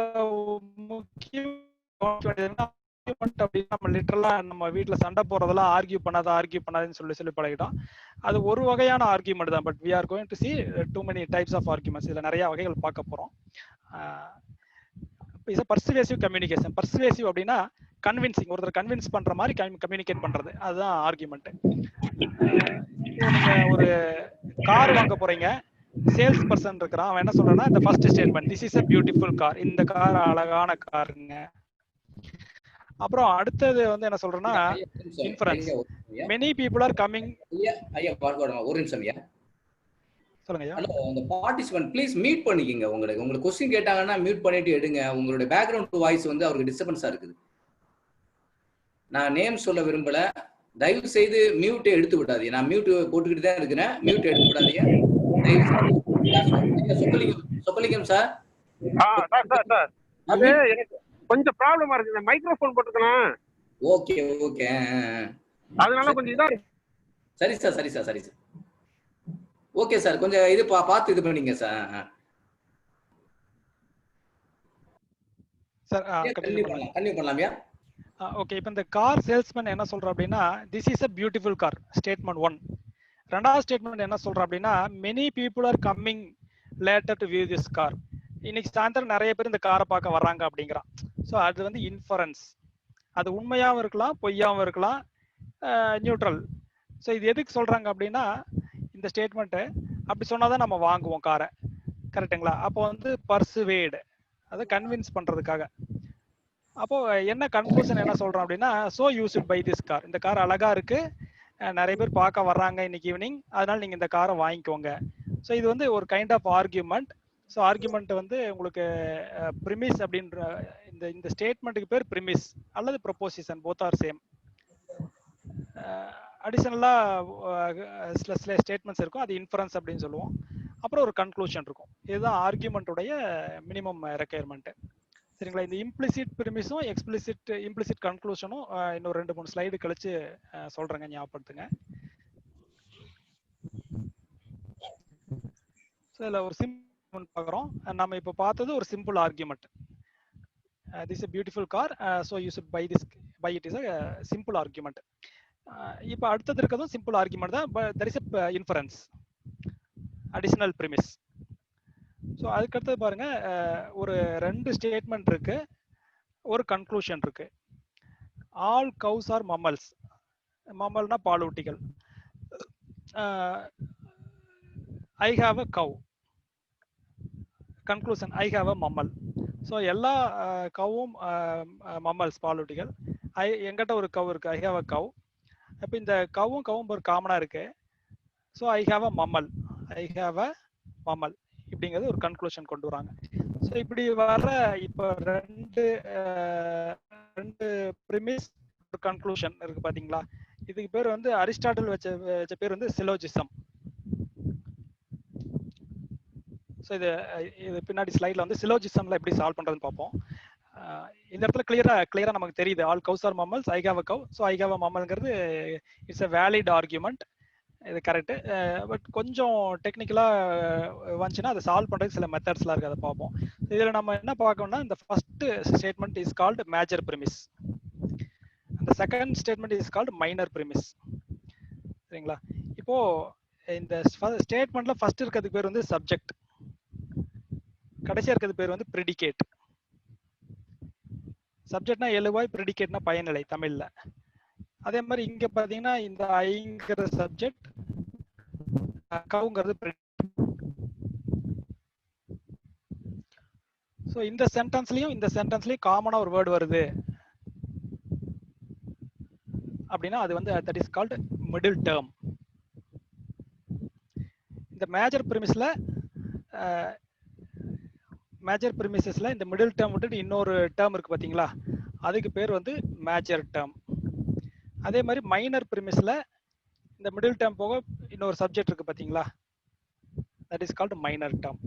முக்கியம் அப்படின்னா நம்ம லிட்டரலா நம்ம வீட்டுல சண்டை போறதெல்லாம் ஆர்கியூ பண்ணாதுன்னு சொல்லி பழகிட்டோம். அது ஒரு வகையான ஆர்கியூமெண்ட் தான். But we are going to see too many types of arguments. இதுல நிறைய வகைகள் பார்க்க போறோம். Is a persuasive communication. Persuasive அப்படின்னா கன்வின்சிங், ஒருத்தர் கன்வின்ஸ் பண்ற மாதிரி கம்யூனிகேட் பண்றது, அதுதான் ஆர்கியூமெண்ட். நீங்க ஒரு கார் வாங்க போறீங்க, சேல்ஸ் பர்சன் இருக்கிறான், அவன் என்ன சொல்றான்னா இந்த first statement, this is a beautiful car, இந்த கார் அழகான காருங்க. அப்புறம் அடுத்தது வந்து என்ன சொல்றேன்னா inference, many people are coming. ஐயா ஒரு நிமிஷம் ஐயா, சொல்லுங்க ஐயா. ஹலோ, அந்த பார்ட்டிசிபென்ட் ப்ளீஸ் மியூட் பண்ணிக்கங்க. உங்களுக்கு क्वेश्चन கேட்டாங்கன்னா மியூட் பண்ணிட்டு எடுங்க. உங்களுடைய பேக்ரவுண்ட் வாய்ஸ் வந்து அவருக்கு டிஸ்டர்பன்ஸா இருக்குது. நான் நேம் சொல்ல விரும்பல, தயவு செய்து மியூட்டை எடுத்து விடாதீங்க. நான் மியூட் போட்டுக்கிட்டு தான் இருக்கிறேன், மியூட் எடுத்து விடாதீங்க சொக்கலிங்கம் சார். சார் அது எனக்கு கொஞ்சம் ப்ராப்ளமா இருக்கு, மைக்ரோஃபோன் போட்டுக்கலாம். ஓகே ஓகே, அதனால கொஞ்சம் இதா இருக்கு. சரி சார் ஓகே சார், கொஞ்சம் இது பார்த்து இது பண்ணீங்க சார். கண்டினியூ பண்ணலாம்யா. ஓகே, இப்போ இந்த கார் சேல்ஸ்மேன் என்ன சொல்ற அப்படின்னா this is a beautiful car, statement 1. ரெண்டாவது ஸ்டேட்மெண்ட் என்ன சொல்ற அப்படின்னா many people are coming later to view this car. இன்னைக்கு சாயந்தரம் நிறைய பேர் இந்த காரை பார்க்க வர்றாங்க அப்படிங்கிறான். ஸோ அது வந்து இன்ஃபரன்ஸ், அது உண்மையாகவும் இருக்கலாம் பொய்யாகவும் இருக்கலாம், நியூட்ரல். ஸோ இது எதுக்கு சொல்றாங்க அப்படின்னா இந்த ஸ்டேட்மெண்ட்டு அப்படி சொன்னாதான் நம்ம வாங்குவோம் காரை, கரெக்டுங்களா? அப்போ வந்து பர்சுவேட், அதை கன்வின்ஸ் பண்றதுக்காக. அப்போ என்ன கன்க்ளூஷன் என்ன சொல்றோம் அப்படின்னா so you should buy this car, இந்த கார் அழகா இருக்கு, நிறைய பேர் பார்க்க வர்றாங்க இன்னைக்கு ஈவினிங், அதனால நீங்க இந்த காரை வாங்கிக்கோங்க. ஸோ இது வந்து ஒரு kind of argument. So argument வந்து உங்களுக்கு ப்ரிமிஸ் அப்படின்ற இந்த ஸ்டேட்மெண்ட்டுக்கு பேர் ப்ரிமிஸ் அல்லது ப்ரொபோசிஷன், போத் ஆர் சேம். அடிஷனலா சில ஸ்டேட்மெண்ட்ஸ் இருக்கும், அது இன்ஃபரன்ஸ் அப்படின்னு சொல்லுவோம். அப்புறம் ஒரு கன்க்ளூஷன் இருக்கும். இதுதான் ஆர்கியூமெண்ட்டுடைய மினிமம் ரெக்யர்மெண்ட். சரிங்களா? இந்த இம்ப்ளிசிட் ப்ரிமிஸும் இம்ப்ளிசிட் கன்க்ளூஷனும் இன்னும் 2-3 ஸ்லைடு கழிச்சு சொல்றேங்க, ஞாபகப்படுத்துங்க. ஸோ இதில் ஒரு சிம்பிள் பார்க்குறோம். நம்ம இப்போ பார்த்தது ஒரு simple argument. This a beautiful car, so you should buy it is a simple argument. இப்போ அடுத்தது இருக்கிறதும் சிம்பிள் ஆர்கியூமெண்ட் தான், but there is a inference, additional premise. So அதுக்கடுத்தது பாருங்க, ஒரு 2 ஸ்டேட்மெண்ட் இருக்கு, ஒரு கன்க்ளூஷன் இருக்கு. ஆல் கவுஸ் ஆர் மம்மல்ஸ், மம்மல்னா பாலூட்டிகள். I have a cow, conclusion I have a mammal. So எல்லா கவும் மம்மல்ஸ், பாலூட்டிகள். எங்கிட்ட ஒரு கவ் இருக்கு, ஐ ஹாவ் அ கவ். அப்போ இந்த கவும் ஒரு காமனா இருக்கு. So I have a mammal, I have a mammal இப்படிங்கிறது ஒரு கன்க்ளூஷன் கொண்டு வராங்க. ஸோ இப்படி வர இப்போ ரெண்டு ப்ரிமிஸ் ஒரு கன்க்ளூஷன் இருக்கு பாத்தீங்களா. இதுக்கு பேர் வந்து அரிஸ்டாட்டில் வச்ச பேர் வந்து சிலோஜிசம். ஸோ இது பின்னாடி ஸ்லைட்ல வந்து சிலோஜிசம்ல எப்படி சால்வ் பண்றதுன்னு பார்ப்போம். இந்த இடத்துல கிளியரா நமக்கு தெரியுது. All cows are mammals, I have a cow. So I have a மம்மல்ங்கிறது இட்ஸ் அ வேலிட் ஆர்குமெண்ட், இது கரெக்ட். பட் கொஞ்சம் டெக்னிக்கலா வந்துச்சுன்னா அதை சால்வ் பண்றதுக்கு சில மெத்தட்ஸ்லாம் இருக்கு, அதை பார்ப்போம். இதுல நம்ம என்ன பார்க்கணும்னா, இந்த first statement is called major premise, அந்த second statement is called minor premise. சரிங்களா. இப்போ இந்த ஸ்டேட்மெண்ட்ல ஃபர்ஸ்ட் இருக்கிறதுக்கு பேர் வந்து சப்ஜெக்ட், கடைசியா இருக்கிறது பேர் வந்து ப்ரெடிகேட். சப்ஜெக்ட்னா எழுவாய், ப்ரெடிகேட்னா பயனிலை தமிழ்ல. அதே மாதிரி இங்க பாத்தீங்கன்னா இந்த ஐங்கிற சப்ஜெக்ட், கவுங்கிறது ப்ரெடிகேட். ஸோ இந்த சென்டென்ஸ்லயும் காமனா ஒரு வேர்டு வருது அப்படின்னா அது வந்து that is called middle term. இந்த மேஜர் ப்ரிமிசஸ்ல இந்த மிடில் டேர்ம் விட்டுட்டு இன்னொரு டேர்ம் இருக்கு பாத்தீங்களா, அதுக்கு பேர் வந்து மேஜர் டேர்ம். அதே மாதிரி மைனர் ப்ரிமிஸ்ல இந்த மிடில் டேர்ம் போக இன்னொரு சப்ஜெக்ட் இருக்கு பாத்தீங்களா, that is called minor term.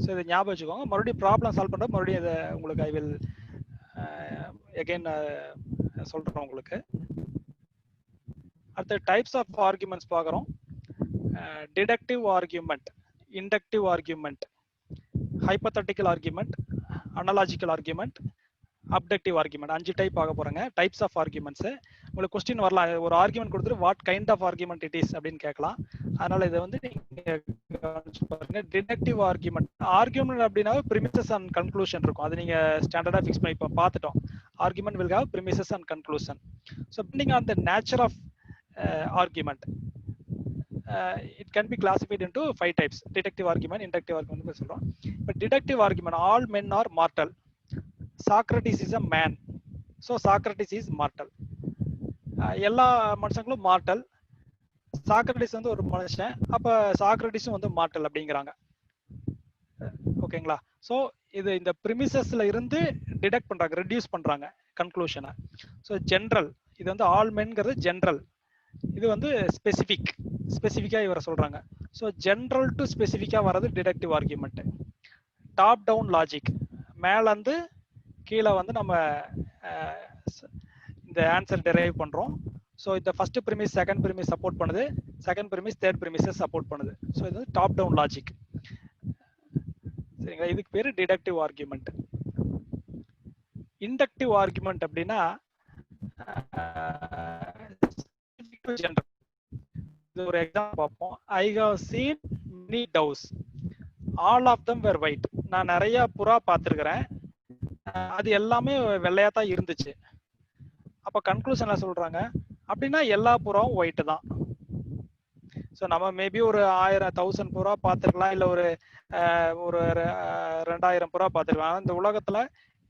So இதை ஞாபகம் வச்சுக்கோங்க. மறுபடியும் ப்ராப்ளம் சால்வ் பண்ணுற மறுபடியும் இதை உங்களுக்கு ஐ வில் அகைன் சொல்றேன் உங்களுக்கு. அடுத்த டைப்ஸ் ஆஃப் ஆர்குமெண்ட்ஸ் பார்க்குறோம். Deductive argument, inductive argument, hypothetical argument, analogical argument, abductive argument. 5 type பார்க்க போறேங்க, டைப்ஸ் ஆஃப் ஆர்குமெண்ட்ஸ். உங்களுக்கு கொஸ்டின் வரலாம், ஒரு ஆர்குமெண்ட் கொடுத்துட்டு what kind of argument it is அப்படின்னு கேட்கலாம். அதனால இதை வந்து நீங்க பாருங்க. டிடக்டிவ் ஆர்குமெண்ட் அப்படின்னா ப்ரிமிசஸ் அண்ட் கன்க்ளூஷன் இருக்கும். அது நீங்க ஸ்டாண்டர்டா ஃபிக்ஸ் பண்ணி இப்போ பார்த்துட்டோம். Argument will have premises and conclusion. So depending on the nature of argument, it can be classified into 5 types. Deductive argument, inductive argument சொல்றோம். But deductive argument, all men are mortal. Socrates is a man, so Socrates is mortal. எல்லா மனுஷங்களும் mortal. Socrates வந்து ஒரு மனுஷன், அப்ப சாக்ரட்டிஸும் வந்து mortal அப்படிங்கிறாங்க. ஓகேங்களா. So இது இந்த ப்ரிமிசஸ்ல இருந்து டிடக்ட் பண்றாங்க, ரெடியூஸ் பண்றாங்க கன்க்ளூஷனை. ஸோ ஜென்ரல், இது வந்து ஆல் மென்ங்கிறது ஜென்ரல், இது வந்து ஸ்பெசிஃபிக்கா இவரை சொல்றாங்க. ஸோ ஜென்ரல் டு ஸ்பெசிஃபிக்கா வர்றது deductive argument. Top down logic, மேல இருந்து கீழே வந்து நம்ம இந்த ஆன்சர் டெரைவ் பண்றோம். ஸோ இந்த first premise second premise support பண்ணுது, செகண்ட் ப்ரிமிஸ் தேர்ட் ப்ரிமிஸை சப்போர்ட் பண்ணுது. ஸோ இது வந்து டாப் டவுன் லாஜிக். சரிங்களா. இதுக்கு பேரு டிடக்டிவ் ஆர்குமெண்ட். இண்டக்டிவ் ஆர்குமெண்ட் அப்படின்னா இது ஒரு எக்ஸாம்பிள் பார்ப்போம். I have seen many doves, all of them were white. நான் நிறைய புறா பார்த்துருக்கிறேன், அது எல்லாமே வெள்ளையா தான் இருந்துச்சு. அப்ப கன்க்ளூஷன்ல சொல்றாங்க அப்படின்னா எல்லா புறாவும் ஒயிட் தான். ஸோ நம்ம மேபி ஒரு 1000 புறா பார்த்துருக்கலாம், இல்லை ஒரு 2000 புறா பார்த்துருக்கலாம். இந்த உலகத்துல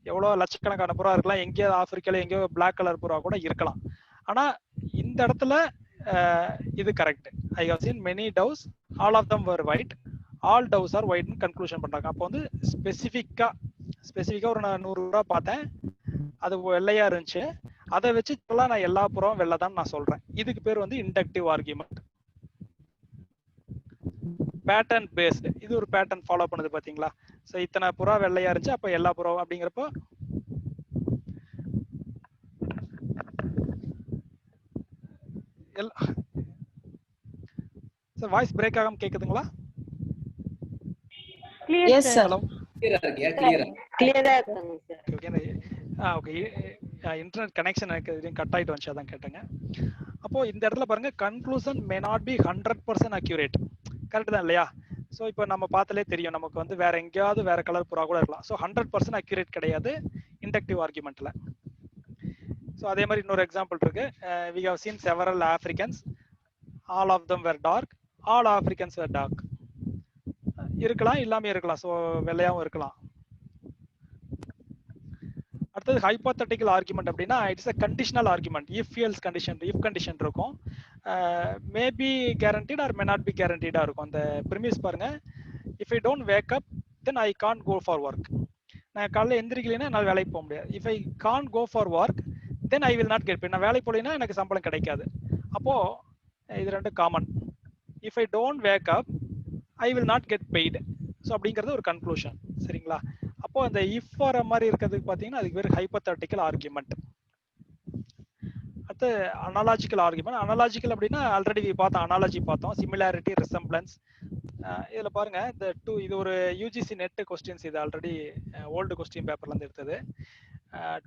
எவ்வளோ லட்சக்கணக்கான புறா இருக்கலாம், எங்கேயோ ஆப்பிரிக்கால எங்கேயோ பிளாக் கலர் புறா கூட இருக்கலாம். ஆனா இந்த இடத்துல இது correct. I have seen many doves, all of them were white, all doves are ஒயிட்னு கன்க்ளூஷன் பண்றாங்க. அப்போ வந்து ஸ்பெசிஃபிக்கா ஒரு 100 புறா பார்த்தேன், அது வெள்ளையா இருந்துச்சு, அதை வச்சு நான் எல்லா புறாவும் வெள்ளை தான் நான் சொல்றேன். இதுக்கு பேர் வந்து இண்டக்டிவ் ஆர்குமெண்ட். பேட்டர்ன் பேஸ்டு, இது ஒரு பேட்டர்ன் ஃபாலோ பண்ணுது பாத்தீங்களா. ஸோ இத்தனை புறா வெள்ளையா இருந்துச்சு, அப்ப எல்லா புறாவும் அப்படிங்கிறப்போ சார் வாய்ஸ் பிரேக் ஆகாம கேக்குதுங்களா? Yes, sir. ஹலோ, கிளியரா இருக்கியா? கிளியரா கிளியரா இருக்காங்க சார். ஓகே. இன்டர்நெட் கனெக்ஷன் எனக்கு கட் ஆயிட்டு வந்துச்சு, அதான் கேட்டேங்க. அப்போ இந்த இடத்துல பாருங்க, conclusion May not B 100% accurate. Correct தான் இல்லையா? ஸோ இப்போ நம்ம பார்த்தாலே தெரியும், நமக்கு வந்து வேற எங்கேயாவது வேற கலர் புறா கூட இருக்கலாம். ஸோ 100% அக்யூரேட் கிடையாது இண்டக்டிவ் ஆர்குமெண்ட்ல. ஸோ அதே மாதிரி இன்னொரு எக்ஸாம்பிள் இருக்கு. We have seen several Africans, all of them were dark, all Africans were dark. இருக்கலாம், இல்லாம இருக்கலாம். ஸோ வெள்ளையாவும் இருக்கலாம். அடுத்த அடுத்தது ஹைப்போதெட்டிக்கல் ஆர்குமெண்ட் அப்படின்னா it's a conditional argument. If else condition, if condition இருக்கும், maybe guaranteed or may not be கேரண்டீடா இருக்கும். அந்த ப்ரிமிஸ் பாருங்க, if I don't wake up then I can't go for work. நான் காலையில் எந்திரிக்கலைன்னா என்னால் வேலைக்கு போக முடியாது. If I can't go for work then I will not get paid. நான் வேலைக்கு போகலைன்னா எனக்கு சம்பளம் கிடைக்காது. அப்போ இது ரெண்டு common. If I don't wake up I will not get paid. So அப்படிங்கிறது ஒரு கன்க்ளூஷன். சரிங்களா? அப்போ அந்த இஃப் வர மாதிரி இருக்கிறதுக்கு பார்த்தீங்கன்னா அதுக்கு பேர் ஹைப்போதெட்டிக்கல் ஆர்குமெண்ட். அடுத்து அனாலாஜிக்கல் ஆர்குமெண்ட். அனாலாஜிக்கல் அப்படின்னா ஆல்ரெடி பார்த்தோம், அனாலஜி பார்த்தோம், சிமிலாரிட்டி, ரிசம்பிளன்ஸ். இதில் பாருங்க, இந்த இது ஒரு யூஜிசி நெட் கொஸ்டின்ஸ், இது ஆல்ரெடி ஓல்டு கொஸ்டின் பேப்பர்ல இருந்து எடுத்தது.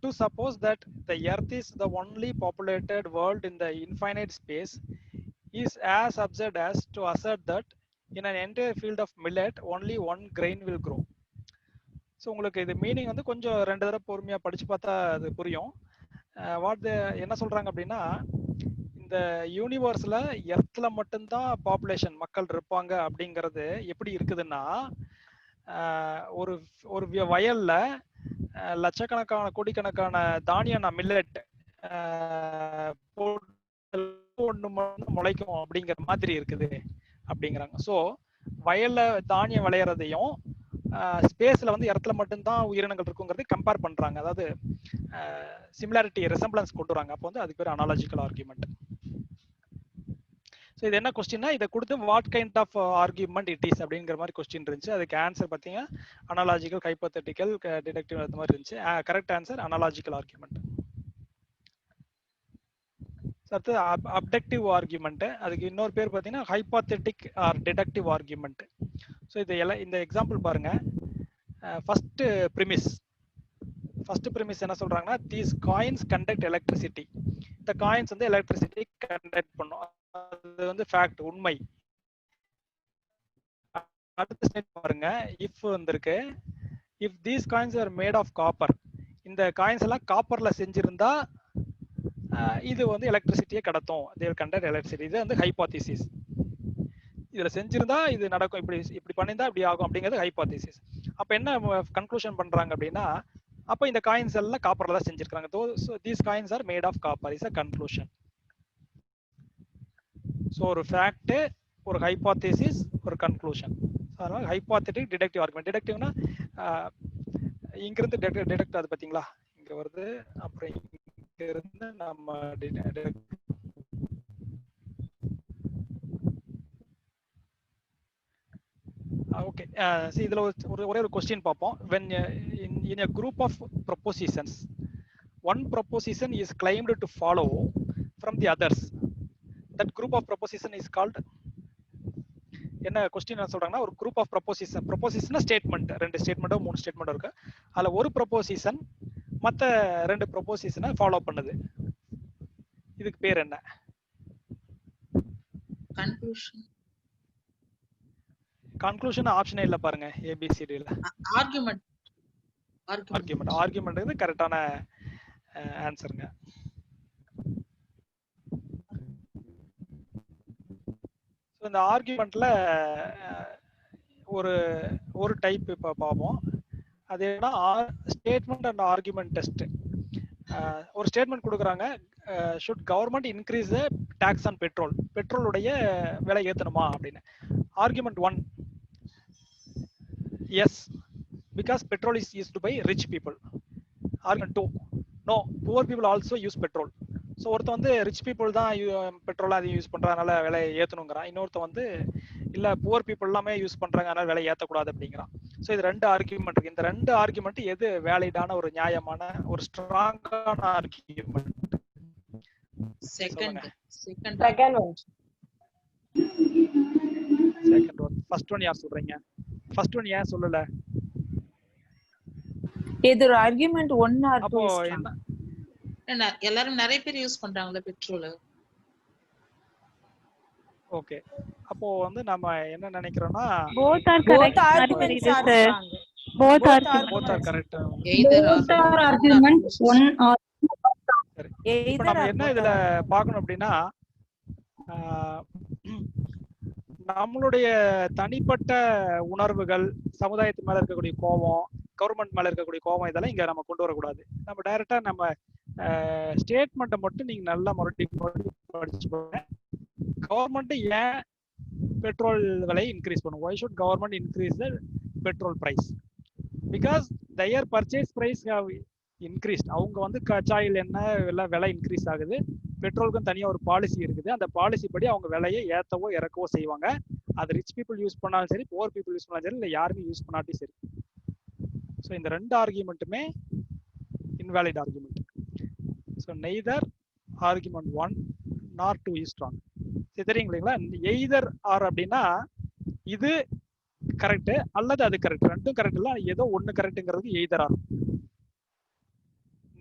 To suppose that the earth is the only populated world in the infinite space is as absurd as to assert that in an entire field of millet only one grain will grow. So உங்களுக்கு இது meaning வந்து கொஞ்சம் 2 தடவை பொறுமையாக படிச்சு பார்த்தா அது புரியும். என்ன சொல்றாங்க அப்படின்னா, இந்த யூனிவர்ஸ்ல எர்த்ல மட்டும்தான் பாப்புலேஷன் மக்கள் இருப்பாங்க அப்படிங்கிறது எப்படி இருக்குதுன்னா, ஒரு ஒரு வயல்ல லட்சக்கணக்கான கோடிக்கணக்கான தானியம் மில்லட் ஒண்ணு முளைக்கும் அப்படிங்கிற மாதிரி இருக்குது அப்படிங்கிறாங்க. ஸோ வயல்ல தானியம் விளையறதையும் ஸ்பேஸ்ல வந்து இடத்துல மட்டும்தான் உயிரினங்கள் இருக்குங்கிறது கம்பேர் பண்றாங்க. அதாவது சிமிலாரிட்டி, ரெசம்பிளன்ஸ் கொண்டு வராங்க. அப்போ வந்து அதுக்கு பேர் அனாலஜிக்கல் ஆர்குமெண்ட். ஸோ இது என்ன கொஸ்டின்னா, இதை கொடுத்து what kind of argument it is அப்படிங்கிற மாதிரி கொஸ்டின் இருந்துச்சு. அதுக்கு ஆன்சர் பார்த்தீங்கன்னா அனாலாஜிக்கல், ஹைப்போதெட்டிக்கல், டிடக்டிவ் அந்த மாதிரி இருந்துச்சு. Correct answer analogical argument. அடுத்து அப்டக்டிவ் ஆர்குமெண்ட். அதுக்கு இன்னொரு பேர் பார்த்தீங்கன்னா hypothetic or deductive argument. So இது இந்த எக்ஸாம்பிள் பாருங்க. ஃபர்ஸ்ட் ப்ரிமிஸ் என்ன சொல்றாங்கன்னா, தீஸ் காயின்ஸ் கண்டக்ட் எலக்ட்ரிசிட்டி. இந்த காயின்ஸ் வந்து எலக்ட்ரிசிட்டி கண்டக்ட் பண்ணும். அது வந்து ஃபேக்ட், உண்மை. அடுத்த ஸ்டெப் பாருங்க, இஃப் வந்திருக்கு. If these coins are made of copper, இந்த காயின்ஸ் எல்லாம் காப்பர்ல செஞ்சிருந்தா இது வந்து எலக்ட்ரிசிட்டியை கடத்தும். They will conduct electricity. இது வந்து ஹைபோதீசிஸ். இதுல செஞ்சிருந்தா இது நடக்கும், இப்படி பண்ணியிருந்தா இப்படி ஆகும் அப்படிங்கிறது ஹைபோதீசிஸ். அப்ப என்ன கன்க்ளூஷன் பண்றாங்க அப்படின்னா, அப்ப இந்த காயின்ஸ் எல்லாம் காப்பர்ல தான் செஞ்சிருக்காங்க. These coins are made of copper is a conclusion. So ஒரு ஃபேக்ட், ஒரு ஹைபோதீசிஸ், ஒரு கன்க்ளூஷன். அதனால ஹைபோதெட்டிக், டிடக்டிவ் ஆர்குமெண்ட். டிடக்டிவ்னா இங்கிருந்து டிடக்ட், அது பார்த்தீங்களா இங்க வருது. அப்புறம் இங்க இருந்து நம்ம ஓகே. இதுல ஒரே ஒரு கொஸ்டின் பார்ப்போம். when in a group of propositions one proposition is claimed to follow from the others, that group of proposition is called, என்ன கொஸ்டின் என்ன சொல்றாங்கன்னா, ஒரு குரூப் ஆஃப் ப்ரொபோசிஷன் ஸ்டேட்மெண்ட், 2 ஸ்டேட்மெண்டோ 3 ஸ்டேட்மெண்டோ இருக்கு. அதுல ஒரு ப்ரொபோசிஷன் மற்ற 2 ப்ரொபோசிஷனை ஃபாலோ பண்ணுது. இதுக்கு பேர் என்ன? கன்க்ளூஷன் ஆப்ஷனே இல்ல பாருங்க, ஏபிசிடில. ஆர்குமெண்ட் கரெக்டான ஆன்சருங்க. இந்த ஆர்குமெண்ட்ல ஒரு டைப் இப்ப பார்ப்போம். அது என்ன, ஸ்டேட்மெண்ட் அண்ட் ஆர்குமெண்ட் டெஸ்ட். ஒரு ஸ்டேட்மெண்ட் கொடுக்குறாங்க, should government increase the tax on petrol, பெட்ரோலுடைய விலை ஏற்றணுமா அப்படின்னு. Argument 1, yes, because petrol is used by rich people. Argument 2, no, poor people also use petrol. So ஒருத்தன் வந்து ரிச் பீப்புள் தான் petrol அதிகம் யூஸ் பண்றதுனால விலை ஏற்றணுங்கிறான். இன்னொருத்தன் வந்து இல்ல, புவர் பீப்புள் எல்லாமே யூஸ் பண்றாங்க அதனால விலை ஏற்றக்கூடாது அப்படிங்கிறான். ஸோ இது 2 ஆர்குமெண்ட் இருக்கு. இந்த 2 ஆர்குமெண்ட் எது வேலிடான, ஒரு நியாயமான, ஒரு ஸ்ட்ராங்கான argument? Second one. First one யார் சொல்றீங்க? ஃபர்ஸ்ட் ஒன் ஏன் சொல்லல? இது ஒரு ஆர்குமெண்ட் 1 ஆர் 2. அப்போ என்ன, எல்லாரும் நிறைய பேர் யூஸ் பண்றாங்கல பெட்ரோல். ஓகே, அப்போ வந்து நம்ம என்ன நினைக்கிறோம்னா, both are correct arguments are strong. both are correct. both are arguments one or இப்போ நம்ம என்ன இதுல பார்க்கணும் அப்படின்னா, நம்மளுடைய தனிப்பட்ட உணர்வுகள், சமுதாயத்து மேல இருக்கக்கூடிய கோபம், கவர்மெண்ட் மேல இருக்கக்கூடிய கோபம் இதெல்லாம் இங்க நம்ம கொண்டு வரக்கூடாது. நம்ம டைரக்டா நம்ம ஸ்டேட்மெண்ட்டை மட்டும் நீங்க நல்லா மறுபடியும் படிச்சு போங்க. கவர்மெண்ட் ஏன் பெட்ரோல் விலை இன்க்ரீஸ் பண்ணும்? why should government increase the petrol price? because their purchase price have increased. அவங்க வந்து கச்சாயில் எண்ணெய் விலை இன்க்ரீஸ் ஆகுது. பெட்ரோலுக்கும் தனியா ஒரு பாலிசி இருக்குது. அந்த பாலிசி படி அவங்க விலையை ஏத்தவோ இறக்கவோ செய்வாங்க. அது ரிச் பீப்புள் யூஸ் பண்ணாலும் சரி, புவர் பீப்புள் யூஸ் பண்ணாலும் சரி, இல்லை யாருமே யூஸ் பண்ணாட்டி சரி. ஸோ இந்த ரெண்டு ஆர்குமெண்ட்டுமே invalid argument. So neither argument 1 nor 2 is strong. சரி, தெரியுங்களா? எய்தர் ஆர் அப்படின்னா இது கரெக்ட் அல்லது அது கரெக்ட், ரெண்டும் கரெக்ட் இல்ல, ஏதோ ஒன்னு கரெக்ட்ங்கிறதுக்கு எய்தர் ஆர்.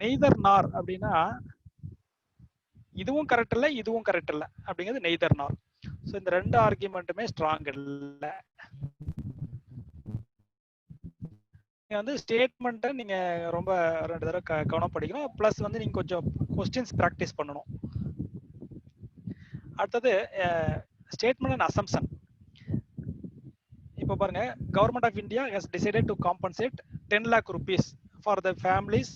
நெய்தர் நார் அப்படின்னா இதுவும் கரெக்ட் இல்ல இதுவும் கரெக்ட் இல்ல அப்படிங்கிறது நெய்தர் நார். ஸோ இந்த ரெண்டு ஆர்குமெண்ட்டுமே ஸ்ட்ராங் இல்ல. நீங்க வந்து ஸ்டேட்மெண்ட்டை நீங்க ரொம்ப 2 தடவை கவனம் படிக்கணும். பிளஸ் வந்து நீங்க கொஞ்சம் கொஸ்டின்ஸ் ப்ராக்டிஸ் பண்ணணும். அடுத்தது ஸ்டேட்மெண்ட் அண்ட் அசம்ப்ஷன். இப்போ பாருங்க, government of India has decided to compensate 10 lakh rupees for the families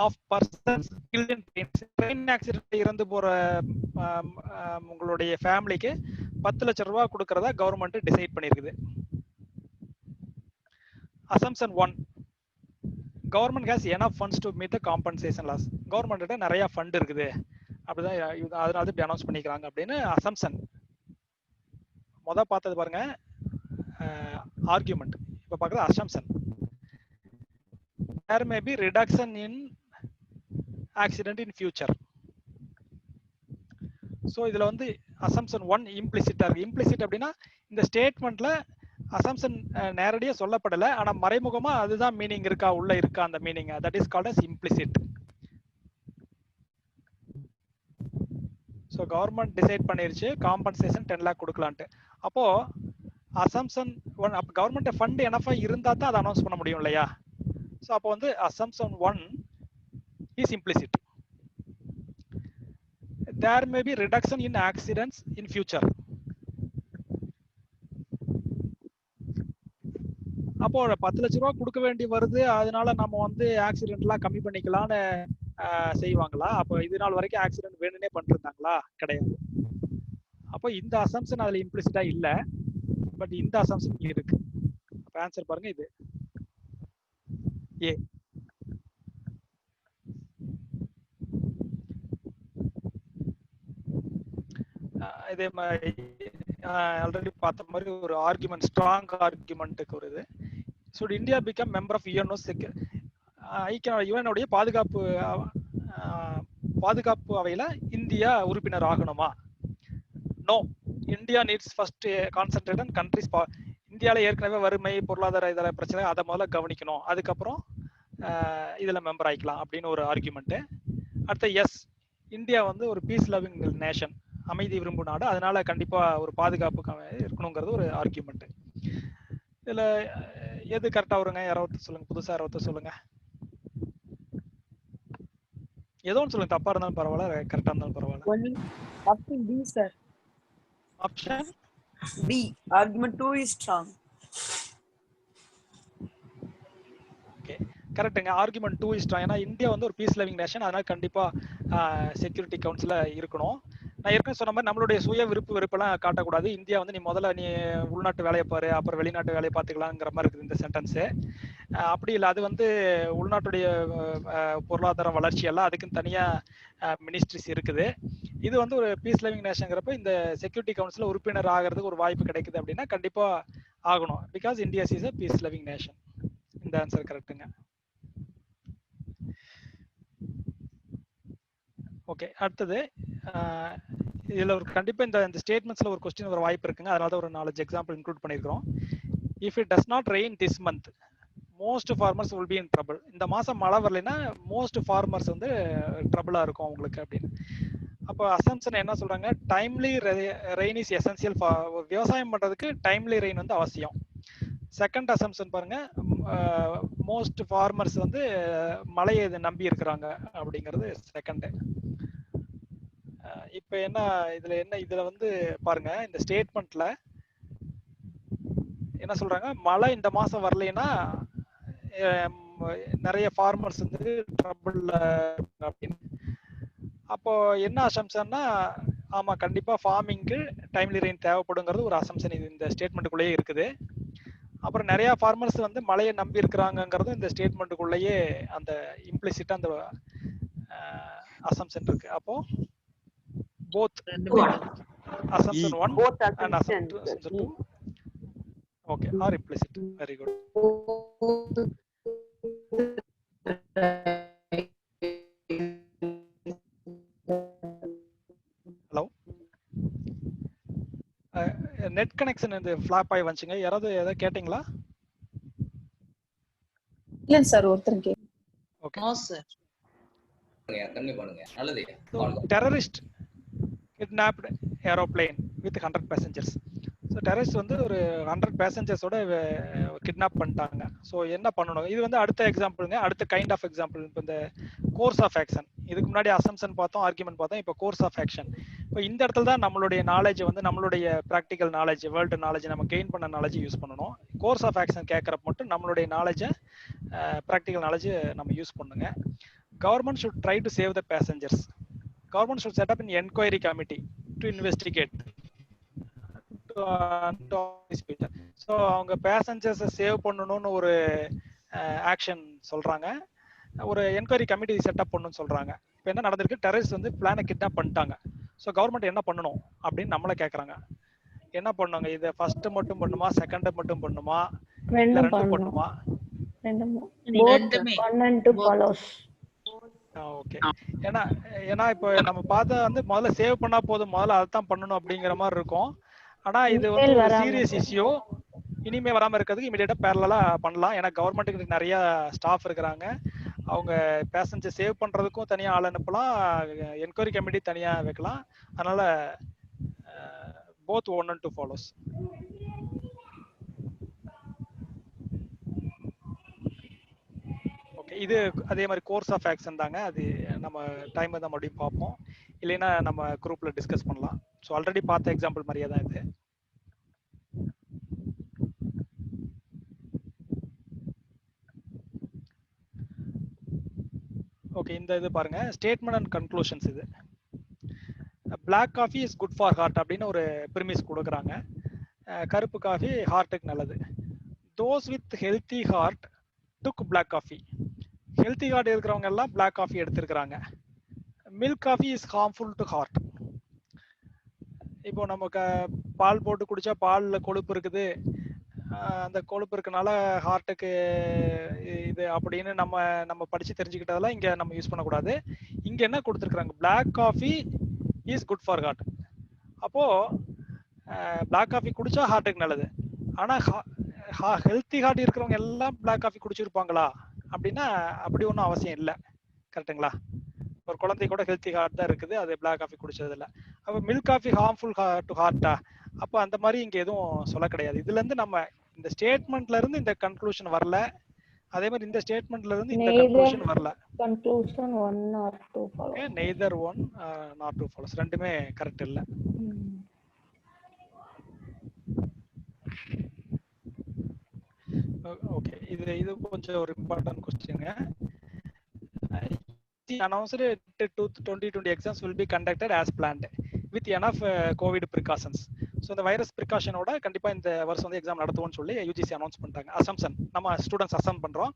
of persons killed in train accident இறந்து போற உங்களுடைய ஃபேமிலிக்கு 10 லட்சம் ரூபாய் கொடுக்கறதா கவர்மெண்ட் டிசைட் பண்ணியிருக்குது. Assumption 1, government has enough funds to meet the compensation loss. Government நிறைய fund இருக்குது அப்படிதான், அதனால இப்படி அனௌன்ஸ் பண்ணிக்கிறாங்க அப்படின்னு அசம்ப்ஷன். பார்த்தது பாருங்க ஆர்குமெண்ட். இப்ப பார்க்கறது assumption. there may be reduction in accident in future. So இதுல வந்து அசம்ப்ஷன் 1 இம்ப்ளிசிட்டா இருக்கு. இம்ப்ளிசிட் அப்படின்னா இந்த ஸ்டேட்மெண்ட்ல அசம்ப்ஷன் நேரடியா சொல்லப்படல, ஆனா மறைமுகமா அதுதான் மீனிங் இருக்கா, உள்ள இருக்கா அந்த meaning, that is called as implicit. So government decide பண்ணிருச்சு காம்பன்சேஷன் 10 lakh கொடுக்கலான்ட்டு. அப்போ அசம்ப்ஷன் 1, அப்போ கவர்மெண்ட் ஃபண்ட் எனஃபா இருந்தா தான் அதை அனௌன்ஸ் பண்ண முடியும் இல்லையா? ஸோ அப்போ வந்து assumption 1 is implicit. there may be reduction in accidents in future. அப்போ 10 லட்சம் ரூபாய் கொடுக்க வேண்டி வருது, அதனால நம்ம வந்து ஆக்சிடென்ட்லாம் கம்மி பண்ணிக்கலாம்னு செய்வாங்களா? அப்போ இது நாள் வரைக்கும் ஆக்சிடென்ட் வேணும்னே பண்ணிருந்தாங்களா? கிடையாது. அப்போ இந்த அசம்ப்ஷன் அதுல இம்ப்ளிசிட்டா இல்ல, பட் இந்த அசம்ப்ஷன் இருக்கு. அப்ப ஆன்சர் பாருங்க, இது ஏ. இதே மாதிரி ஆல்ரெடி பார்த்த மாதிரி ஒரு ஆர்குமெண்ட், ஸ்ட்ராங் ஆர்குமெண்ட்டுக்கு ஒரு இது. should India become member of UNO யுஎனுடைய பாதுகாப்பு அவையில இந்தியா உறுப்பினர் ஆகணுமா? No. India needs first concentrate on countries. இந்தியாவில் ஏற்கனவே வறுமை, பொருளாதார இதர பிரச்சனை, அதை முதல்ல கவனிக்கணும், அதுக்கப்புறம் இதுல மெம்பர் ஆகிக்கலாம் அப்படின்னு ஒரு ஆர்குமெண்ட். அடுத்த எஸ், இந்தியா வந்து ஒரு பீஸ் லவிங் நேஷன், அமைதி விரும்பும் நாடு, அதனால கண்டிப்பா ஒரு பாதுகாப்பு இருக்கணுங்கிறது ஒரு ஆர்குமெண்ட். இதுல எது கரெக்டா வருங்க? யாராவது சொல்லுங்க, புதுசா யாராவது சொல்லுங்க. ஏதோ ஒன்று சொல்லுங்க, தப்பா இருந்தாலும் பரவாயில்ல, கரெக்டா இருந்தாலும் பரவாயில்ல. Option B sir. Option B, argument 2 is strong. Okay, கரெக்ட்டுங்க. Argument 2 is strong. ஏன்னா இந்தியா வந்து ஒரு பீஸ் லவிங் நேஷன், அதனால கண்டிப்பா செக்யூரிட்டி கவுன்சில இருக்கணும். நான் ஏற்கனவே சொன்ன மாதிரி நம்மளுடைய சுய வெறுப்பெல்லாம் காட்டக்கூடாது. இந்தியா வந்து நீ முதல்ல நீ உள்நாட்டு வேலையை பாரு, அப்புறம் வெளிநாட்டு வேலையை பார்த்துக்கலாங்கிற மாதிரி இருக்குது இந்த சென்டென்ஸு. அப்படி இல்லை, அது வந்து உள்நாட்டுடைய பொருளாதார வளர்ச்சி எல்லாம் அதுக்குன்னு தனியாக மினிஸ்ட்ரிஸ் இருக்குது. இது வந்து ஒரு பீஸ் லிவிங் நேஷன்ங்கிறப்ப இந்த செக்யூரிட்டி கவுன்சில் உறுப்பினர் ஆகிறதுக்கு ஒரு வாய்ப்பு கிடைக்குது அப்படின்னா கண்டிப்பாக ஆகணும். Because India is a peace living nation. இந்த ஆன்சர் கரெக்டுங்க. ஓகே, அடுத்தது இதுல ஒரு கண்டிப்பா இந்த ஸ்டேட்மெண்ட்ஸ்ல ஒரு கொஸ்டின் வர வாய்ப்பு இருக்குங்க. அதனால தான் ஒரு 4 எக்ஸாம்பிள் இன்க்ளூட் பண்ணியிருக்கிறோம். If it does not rain this month most farmers will be in trouble. இந்த மாசம் மழை வரலைன்னா மோஸ்ட் ஃபார்மர்ஸ் வந்து ட்ரபிளா இருக்கும் அவங்களுக்கு அப்படின்னு. அப்போ அசம்ப்ஷன் என்ன சொல்றாங்க? Timely rain is essential. விவசாயம் பண்றதுக்கு டைம்லி ரெயின் வந்து அவசியம். செகண்ட் அசம்ப்ஷன் பாருங்க, மோஸ்ட் ஃபார்மர்ஸ் வந்து மழையை நம்பி இருக்கிறாங்க அப்படிங்கிறது செகண்ட். இப்ப என்ன இதுல வந்து பாருங்க, இந்த ஸ்டேட்மெண்ட்ல என்ன சொல்றாங்க? மழை இந்த மாசம் வரலைன்னா நிறைய ஃபார்மர்ஸ் வந்து ட்ரபிள்ல அப்படின்னு. அப்போ என்ன அசம்ஷன்னா, ஆமா கண்டிப்பா ஃபார்மிங்க்கு டைம்லி ரெயின் தேவைப்படுங்கிறது ஒரு அசம்ஷன் இது இந்த ஸ்டேட்மெண்ட்டுக்குள்ளேயே இருக்குது. அப்புறம் நிறைய ஃபார்மர்ஸ் வந்து மழையை நம்பி இருக்கிறாங்கிறதும் இந்த ஸ்டேட்மெண்ட்டுக்குள்ளேயே அந்த இம்ப்ளிசிட்டா அந்த அசம்ஷன் இருக்கு. அப்போ both assumption 1 Both and assumption 2 okay are implicit. Very good. Hello, net connection இந்த flap ஆகி வந்துச்சுங்க. யாராவது எதாவது கேட்டீங்களா? இல்ல சார் ஒருத்தர் கே ஓகே நோ சார். கம்மி பண்ணுங்க. நல்லது. Terrorist kidnapped aeroplane with 100 passengers. So terrorist வந்து ஒரு 100 பேசஞ்சர்ஸோட கிட்னாப் பண்ணிட்டாங்க. ஸோ என்ன பண்ணணும், இது வந்து அடுத்த எக்ஸாம்பிளுங்க, அடுத்த கைண்ட் ஆஃப் எக்ஸாம்பிள். இப்போ இந்த கோர்ஸ் ஆஃப் ஆக்ஷன், இதுக்கு முன்னாடி அசம்ஷன் பார்த்தோம், ஆர்குமெண்ட் பார்த்தோம், இப்போ கோர்ஸ் ஆஃப் ஆக்ஷன். இப்போ இந்த இடத்துல தான் நம்மளுடைய நாலேஜ் வந்து நம்மளுடைய ப்ராக்டிக்கல் நாலேஜ், வேர்ல்டு நாலேஜ், நம்ம கெயின் பண்ண நாலேஜ் யூஸ் பண்ணணும். கோர்ஸ் ஆஃப் ஆக்ஷன் கேட்குறப்ப மட்டும் நம்மளுடைய நாலேஜை, ப்ராக்டிக்கல் நாலேஜ் நம்ம யூஸ் பண்ணுங்க. Government should try to save the passengers. Government should set up an inquiry committee to investigate. So அவங்க பேசஞ்சர்ஸை சேவ் பண்ணணும்னு ஒரு ஆக்ஷன் சொல்றாங்க, ஒரு என்கொயரி கமிட்டி செட்டப் பண்ணணும்னு சொல்றாங்க. இப்போ என்ன நடந்திருக்கு, டெரரிஸ்ட் வந்து பிளானை கிட்னாப் பண்ணிட்டாங்க. ஸோ கவர்மெண்ட் என்ன பண்ணணும் அப்படின்னு நம்மள கேட்குறாங்க. என்ன பண்ணுவாங்க, இதை ஃபர்ஸ்ட் மட்டும் பண்ணுமா, செகண்ட் மட்டும் பண்ணுமா, ரெண்டு பண்ணுமா? ரெண்டுமே. ஓகே. ஏன்னா இப்போ நம்ம பார்த்தா வந்து முதல்ல சேவ் பண்ணா போதும், முதல்ல அதான் பண்ணணும் அப்படிங்கிற மாதிரி இருக்கும். ஆனா இது வந்து ஒரு சீரியஸ் இஷ்யூ, இனிமே வராம இருக்கிறதுக்கு இமீடியட்டா பேரலா பண்ணலாம். ஏன்னா கவர்மெண்ட்டுக்கு நிறைய ஸ்டாஃப் இருக்கிறாங்க, அவங்க பேசஞ்சர் சேவ் பண்றதுக்கும் தனியா ஆள் அனுப்பலாம், என்கொயரி கமிட்டி தனியா வைக்கலாம். அதனால both 1 and 2 follows. இது அதே மாதிரி கோர்ஸ் ஆஃப் ஆக்ஷன் தாங்க. அது நம்ம டைம் தான் மறுபடியும் பார்ப்போம், இல்லைன்னா நம்ம குரூப்ல டிஸ்கஸ் பண்ணலாம். ஸோ ஆல்ரெடி பார்த்த எக்ஸாம்பிள் மாதிரியே தான் இது. ஓகே, இந்த இது பாருங்க, ஸ்டேட்மெண்ட் அண்ட் கன்க்ளூஷன்ஸ். இது black coffee is good for heart அப்படின்னு ஒரு பிரிமிஸ் கொடுக்குறாங்க. கருப்பு காஃபி ஹார்ட்டுக்கு நல்லது. Those with healthy heart took black coffee. Healthy heart இருக்கிறவங்க எல்லாம் பிளாக் காஃபி எடுத்திருக்கிறாங்க. Milk coffee is harmful to heart. இப்போ நமக்கு பால் போட்டு குடிச்சா பாலில் கொழுப்பு இருக்குது, அந்த கொழுப்பு இருக்கனால ஹார்ட்டுக்கு இது அப்படின்னு நம்ம படிச்சு தெரிஞ்சுக்கிட்டதெல்லாம் இங்க நம்ம யூஸ் பண்ணக்கூடாது. இங்க என்ன கொடுத்துருக்காங்க, black coffee is good for heart. அப்போ பிளாக் காஃபி குடிச்சா ஹார்ட்டுக்கு நல்லது. ஆனா ஹெல்த்தி ஹார்ட் இருக்கிறவங்க எல்லாம் பிளாக் காஃபி குடிச்சிருப்பாங்களா அப்படின்னா அப்படி ஒன்றும் அவசியம் இல்லை. கரெக்டுங்களா? ஒரு குழந்தை கூட ஹெல்த்தி ஹார்ட் தான் இருக்குது, அது பிளாக் காஃபி குடிச்சது இல்லை. அப்போ மில்க் காஃபி ஹார்ம்ஃபுல் டு ஹார்ட்டா? அப்போ அந்த மாதிரி இங்கே எதுவும் சொல்ல கிடையாது. இதுல இருந்து நம்ம இந்த ஸ்டேட்மெண்ட்ல இருந்து இந்த கன்க்ளூஷன் வரல, அதே மாதிரி இந்த ஸ்டேட்மெண்ட்ல இருந்து இந்த கன்க்ளூஷன் வரல. Conclusion 1 or 2 follows. Okay, neither 1 nor 2 follows. ரெண்டுமே கரெக்ட் இல்லை. ஓகே, இது கொஞ்சம் ஒரு important क्वेश्चनங்க. announced 2020 exams will be conducted as planned with enough covid precautions. So இந்த வைரஸ் ப்ரிகாஷனோட கண்டிப்பா இந்த வருஷம் வந்து எக்ஸாம் நடத்துவோம்னு சொல்லி யூஜிசி அனௌன்ஸ் பண்ணிட்டாங்க. அசம்ஷன் நம்ம ஸ்டூடெண்ட்ஸ் அசம் பண்றோம்.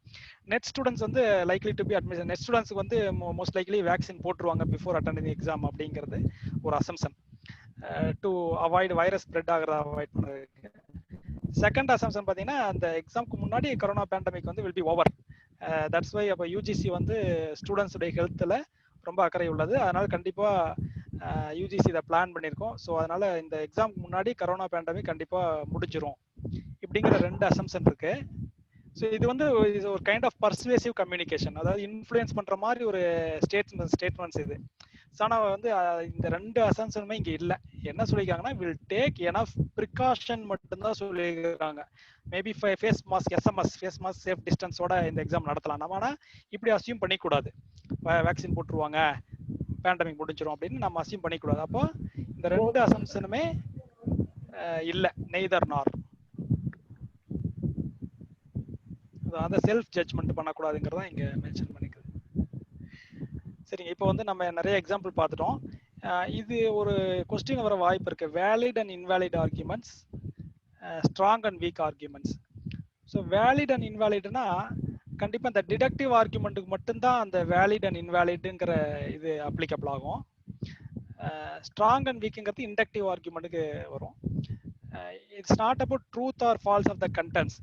நெட் ஸ்டூடெண்ட்ஸ் வந்து likely to be admission. Net ஸ்டூடெண்ட்ஸ்க்கு வந்து மோஸ்ட் லைக்லி வேக்சின் போட்டுருவாங்க பிஃபோர் அட்டெண்டிங் எக்ஸாம் அப்படிங்கிறது ஒரு assumption, to avoid virus spread ஆகிறத அவாய்ட் பண்ணுறதுக்கு. செகண்ட் அசம்ஷன் பார்த்தீங்கன்னா அந்த எக்ஸாமுக்கு முன்னாடி கொரோனா பேண்டமிக் வந்து will be over. That's why அப்போ யூஜிசி வந்து ஸ்டூடெண்ட்ஸுடைய ஹெல்த்தில் ரொம்ப அக்கறை உள்ளது. அதனால கண்டிப்பாக யூஜிசி இதை பிளான் பண்ணியிருக்கோம். ஸோ அதனால இந்த எக்ஸாமுக்கு முன்னாடி கரோனா பேண்டமிக் கண்டிப்பாக முடிஞ்சிரும் இப்படிங்கிற 2 அசம்ஷன் இருக்கு. ஸோ இது வந்து ஒரு கைண்ட் ஆஃப் பர்சுவேசிவ் கம்யூனிகேஷன், அதாவது இன்ஃப்ளூயன்ஸ் பண்ற மாதிரி ஒரு ஸ்டேட்மெண்ட்ஸ் இது. ஆனால் வந்து இந்த 2 அசம்ஷனுமே இங்கே இல்லை. என்ன சொல்லியிருக்காங்கன்னா, வில் டேக் எனஃப் ப்ரிகாஷன் மட்டும்தான் சொல்லியிருக்காங்க. Maybe face mask, SMS face mask, safe டிஸ்டன்ஸோட இந்த எக்ஸாம் நடத்தலாம். நம்ம ஆனால் இப்படி அசியூம் பண்ணிக்கூடாது, வேக்சின் போட்டுருவாங்க பேண்டமிக் முடிஞ்சிடும் அப்படின்னு நம்ம அசியூம் பண்ணிக்கூடாது. அப்போ இந்த 2 அசம்ஷனுமே இல்லை, நெய்தர் நார். அதை செல்ஃப் ஜட்ஜ்மெண்ட் பண்ணக்கூடாதுங்கிறதா இங்க மென்ஷன் பண்ணிக்குது. சரிங்க, இப்போ வந்து நம்ம நிறைய எக்ஸாம்பிள் பார்த்துட்டோம். இது ஒரு கொஸ்டின் வர வாய்ப்பு இருக்கு. Valid and invalid arguments, strong and weak arguments. So valid and இன்வேலிட்னா கண்டிப்பா இந்த டிடக்டிவ் ஆர்குமெண்ட்டுக்கு மட்டும்தான் அந்த வேலிட் அண்ட் இன்வேலிட்ங்கிற இது அப்ளிகபிள் ஆகும். ஸ்ட்ராங் அண்ட் வீக்குங்கிறது இண்டக்டிவ் ஆர்குமெண்ட்டுக்கு வரும். It's not about truth or false of the contents,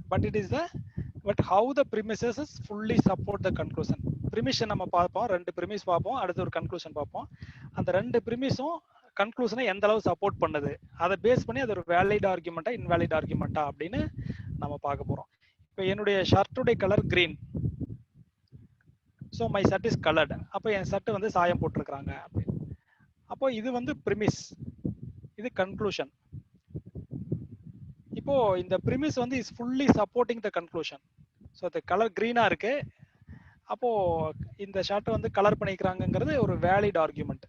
but how the premises fully support the conclusion. ப்ரிமிஷன் நம்ம பார்ப்போம், 2 ப்ரிமிஸ் பார்ப்போம், அடுத்து ஒரு கன்க்ளூஷன் பார்ப்போம். அந்த 2 ப்ரிமிஸும் கன்க்ளூஷனை எந்த அளவு சப்போர்ட் பண்ணுது, அதை பேஸ் பண்ணி அது ஒரு வேலிட் ஆர்குமெண்ட்டா இன்வேலிட் ஆர்குமெண்ட்டா அப்படின்னு நம்ம பார்க்க போறோம். இப்போ என்னுடைய ஷர்ட்டுடைய colour green, so my shirt is coloured. அப்போ என் ஷர்ட் வந்து சாயம் போட்டிருக்கிறாங்க அப்படின்னு. அப்போ இது வந்து ப்ரிமிஸ், இது கன்க்ளூஷன். இப்போ இந்த ப்ரிமிஸ் வந்து is fully supporting the conclusion. So அது கலர் கிரீனா இருக்கு, அப்போ இந்த ஷர்ட் வந்து கலர் பண்ணிக்கிறாங்கிறது ஒரு வேலிட் ஆர்குமெண்ட்.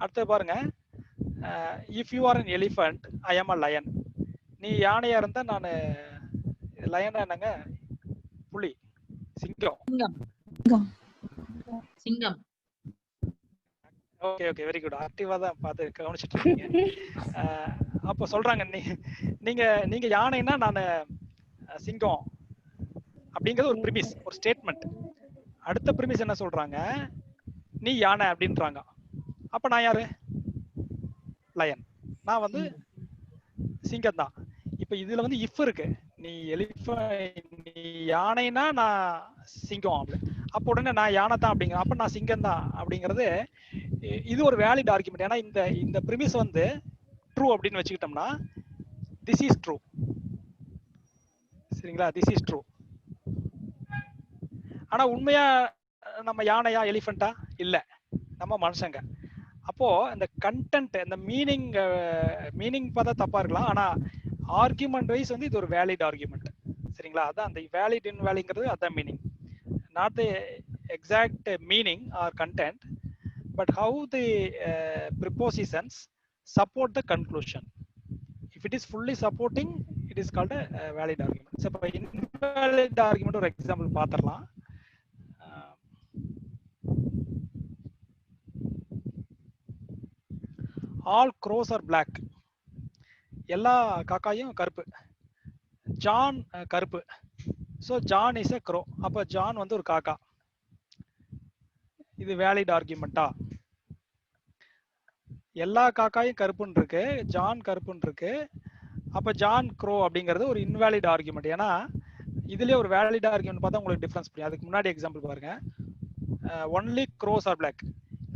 அடுத்து பாருங்க, if you are an elephant, I am a lion. நீ யானையா இருந்தா நான் லயனா என்னங்க, புலி, சிங்கம். சிங்கம். Okay okay, very good. ஆக்டிவா தான் பார்த்து கவனிச்சிட்டு இருக்கீங்க. அப்போ சொல்றாங்க நீங்க யானைன்னா நான் சிங்கம் அப்படிங்கிறது ஒரு ப்ரிமிஸ், ஒரு ஸ்டேட்மெண்ட். அடுத்த ப்ரிமிஸ் என்ன சொல்றாங்க, நீ யானை அப்படின்றாங்க. அப்ப நான் யாரு, லயன், நான் வந்து சிங்கம் தான். இப்ப இதுல வந்து இஃப் இருக்கு, நீ நீ யானைனா நான் சிங்கம் அப்படி, அப்ப உடனே நான் யானை தான் அப்படிங்கிற, அப்ப நான் சிங்கம் தான் அப்படிங்கிறது இது ஒரு வேலிட் ஆர்குமெண்ட். ஏன்னா இந்த ப்ரிமிஸ் வந்து ட்ரூ அப்படின்னு வச்சுக்கிட்டோம்னா திஸ் இஸ் ட்ரூ. சரிங்களா, திஸ் இஸ் ட்ரூ. ஆனா உண்மையா நம்ம யானையா எலிஃபண்டா இல்ல, நம்ம மனுஷங்க. அப்போ இந்த கண்டென்ட், இந்த மீனிங் பார்த்தா தப்பா இருக்கலாம், ஆனா ஆர்குமெண்ட் வைஸ் வந்து இது ஒரு வேலிட் ஆர்குமெண்ட். சரிங்களா, அதான் அந்த வேலிட் இன்வேலிட்ங்கிறது அதான் meaning. Not the exact meaning or content, but how the prepositions support the conclusion. If it is fully supporting, it is called a valid argument. So இப்போ invalid argument ஒரு example பார்த்துடலாம். All crows are black. எல்லா காக்காயும் கருப்பு. John கருப்பு, so John is a crow. அப்போ John வந்து ஒரு காக்கா. இது வேலிட் ஆர்குமெண்டா? எல்லா காக்காயும் கருப்புன்னு இருக்கு, ஜான் கருப்புன்னு இருக்கு, அப்ப ஜான் க்ரோ அப்படிங்கிறது ஒரு இன்வேலிட் ஆர்குமெண்ட். ஏன்னா இதுலயே ஒரு வேலிட் ஆர்குமெண்ட் பார்த்தா உங்களுக்கு டிஃபரன்ஸ் புரியும். அதுக்கு முன்னாடி எக்ஸாம்பிள் பாருங்க, ஒன்லி க்ரோஸ் ஆர் பிளாக்.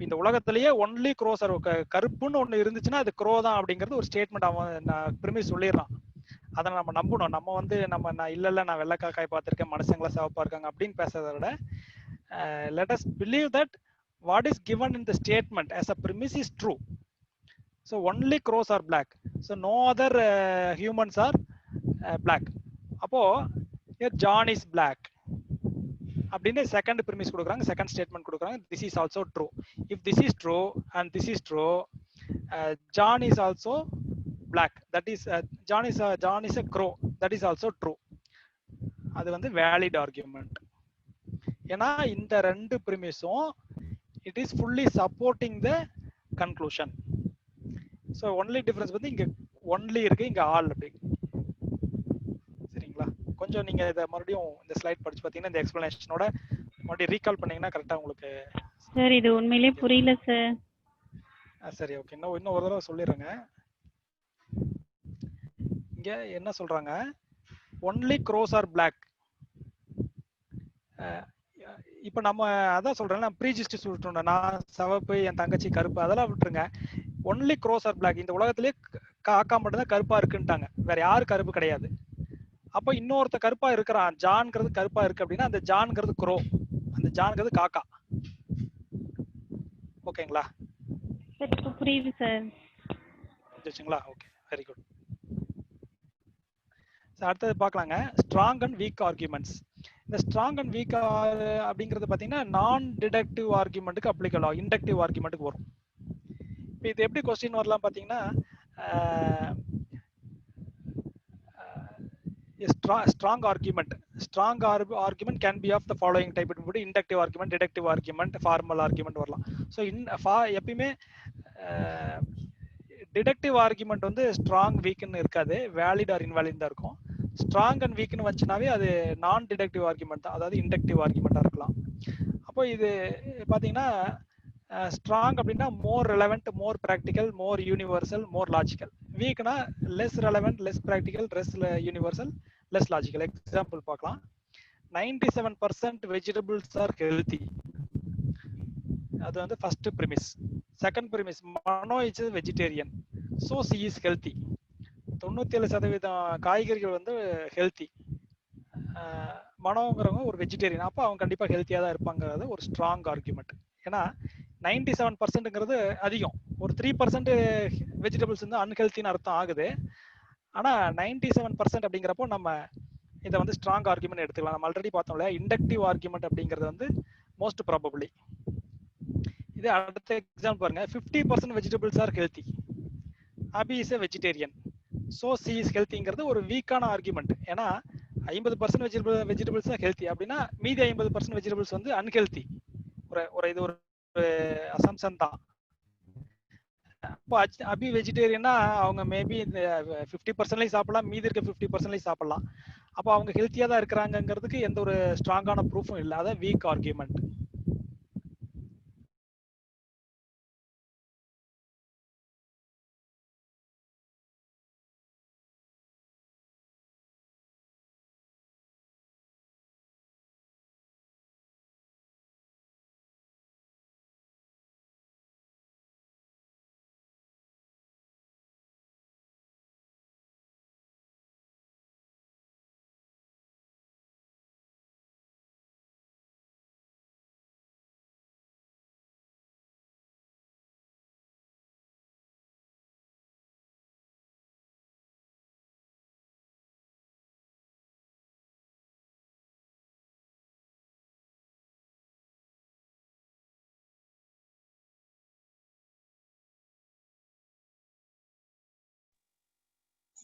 இந்த உலகத்திலேயே ஒன்லி க்ரோஸ் ஆர், கருப்புன்னு ஒன்று இருந்துச்சுன்னா அது க்ரோ தான் அப்படிங்கிறது ஒரு ஸ்டேட்மெண்ட் அவன் ப்ரிமிஸ் சொல்லிடுறான். அதை நம்ம நம்பணும். நம்ம வந்து நான் இல்ல நான் வெள்ளை காக்காய் பார்த்துருக்கேன், மனுஷங்களா சிவப்பா இருக்காங்க அப்படின்னு பேசுறதை விட let us believe that what is given in the statement as a premise is true. So only crows are black, so no other humans are black. அப்போ here John is black அப்படின்னு செகண்ட் premise கொடுக்குறாங்க, second statement கொடுக்குறாங்க. this is also true. if this is true and this is true, John is also black, that is John is a crow, that is also true. அது வந்து valid argument. ஏன்னா இந்த ரெண்டு premise-உம் it is fully supporting the conclusion. So only difference வந்து இங்க only இருக்கு, இங்க all அப்படி. சரிங்களா, கொஞ்சம் நீங்க இத மறுபடியும் இந்த ஸ்லைட் படிச்சு பாத்தீங்கன்னா இந்த எக்ஸ்பிளனேஷனோட மறுபடியும் ரீகால் பண்ணீங்கன்னா கரெக்டா உங்களுக்கு. சார் இது உண்மையிலேயே புரியல சார். சரி ஓகே, இன்னும் ஒரு தடவை சொல்லிடுறேங்க. இங்க என்ன சொல்றாங்க, only crows are black. இப்ப நம்ம அதான் சொல்றேன், ப்ரீஜிஸ்ட் சொல்லிட்டோம், நான் சிவப்பு, என் தங்கச்சி கருப்பு, அதெல்லாம் விட்டுருங்க. Only crows are black. இந்த உலகத்திலே காக்கா மட்டும் தான் கருப்பா இருக்குன்ட்டாங்க, வேற யாரும் கருப்பு கிடையாது. அப்ப இன்னொருத்த கருப்பா இருக்கிறான், ஜான்ங்கிறது கருப்பா இருக்கு அப்படின்னா அந்த ஜான்ங்கிறது க்ரோ, அந்த ஜான்ங்கிறது காக்கா. ஓகேங்களா? புரியுது சார். புரிஞ்சுங்களா? Okay, very good. அடுத்தது பார்க்கலாங்க, ஸ்ட்ராங் அண்ட் வீக் ஆர்குமெண்ட்ஸ். இந்த ஸ்ட்ராங் அண்ட் வீக் அப்படிங்கிறது பார்த்தீங்கன்னா நான் டிடக்டிவ் ஆர்குமெண்ட்டுக்கு அப்ளிகபிள் ஆகும், இண்டக்டிவ் ஆர்குமெண்ட்டுக்கு வரும். இப்போ இது எப்படி கொஸ்டின் வரலாம் பார்த்தீங்கன்னா, strong argument. Strong argument can be of the following type. Inductive argument, deductive argument, formal argument வரலாம். ஸோ எப்பயுமே டிடக்டிவ் ஆர்குமெண்ட் வந்து ஸ்ட்ராங் வீக்னு இருக்காது, வேலிட் ஆர் இன்வாலிட் தான் இருக்கும். ஸ்ட்ராங் அண்ட் வீக்னு வந்துச்சுனாவே அது நான் டிடக்டிவ் ஆர்குமெண்ட் தான், அதாவது இண்டக்டிவ் ஆர்குமெண்ட்டாக இருக்கலாம். அப்போ இது பார்த்தீங்கன்னா ஸ்ட்ராங் அப்படின்னா more relevant, more practical, more universal, more logical. வீக்னா less relevant, less practical, less universal, less logical. Example பார்க்கலாம். 97% வெஜிடபிள்ஸ் ஆர் ஹெல்த்தி. அது வந்து first premise. Second premise, Mano is vegetarian, so she is healthy. 97% காய்கறிகள் வந்து healthy, மனோங்கிறவங்க ஒரு vegetarian, அப்போ அவங்க கண்டிப்பாக ஹெல்த்தியாக தான் இருப்பாங்கிறது ஒரு ஸ்ட்ராங் ஆர்குமெண்ட். ஏன்னா 97%ங்கிறது அதிகம், ஒரு 3% வெஜிடபிள்ஸ் வந்து அன்ஹெல்த்தின்னு அர்த்தம் ஆகுது. ஆனால் 97% அப்படிங்கிறப்போ நம்ம இதை வந்து ஸ்ட்ராங் ஆர்குமெண்ட் எடுத்துக்கலாம். நம்ம ஆல்ரெடி பார்த்தோம் இல்லையா, இண்டக்டிவ் ஆர்குமெண்ட் அப்படிங்கிறது வந்து மோஸ்ட் ப்ராபபிளி. இது அடுத்த எக்ஸாம்பிள் பாருங்க. 50% vegetables are healthy, Abi is a vegetarian, so she is ஹெல்த்திங்கிறது ஒரு வீக்கான ஆர்குமெண்ட். ஏன்னா 50% வெஜிடபிள்ஸ் தான் ஹெல்த்தி அப்படின்னா மீதி 50% வெஜிடபிள்ஸ் வந்து அன்ஹெல்த்தி. இது ஒரு அசம்சன் தான். அப்போ அபி வெஜிடேரியன்னா அவங்க மேபி இந்த 50% சாப்பிடலாம், மீதி இருக்க 50% சாப்பிடலாம். அப்போ அவங்க ஹெல்த்தியாக தான் இருக்கிறாங்கிறதுக்கு எந்த ஒரு ஸ்ட்ராங்கான ப்ரூஃபும் இல்லை. அதான் வீக் ஆர்குமெண்ட்.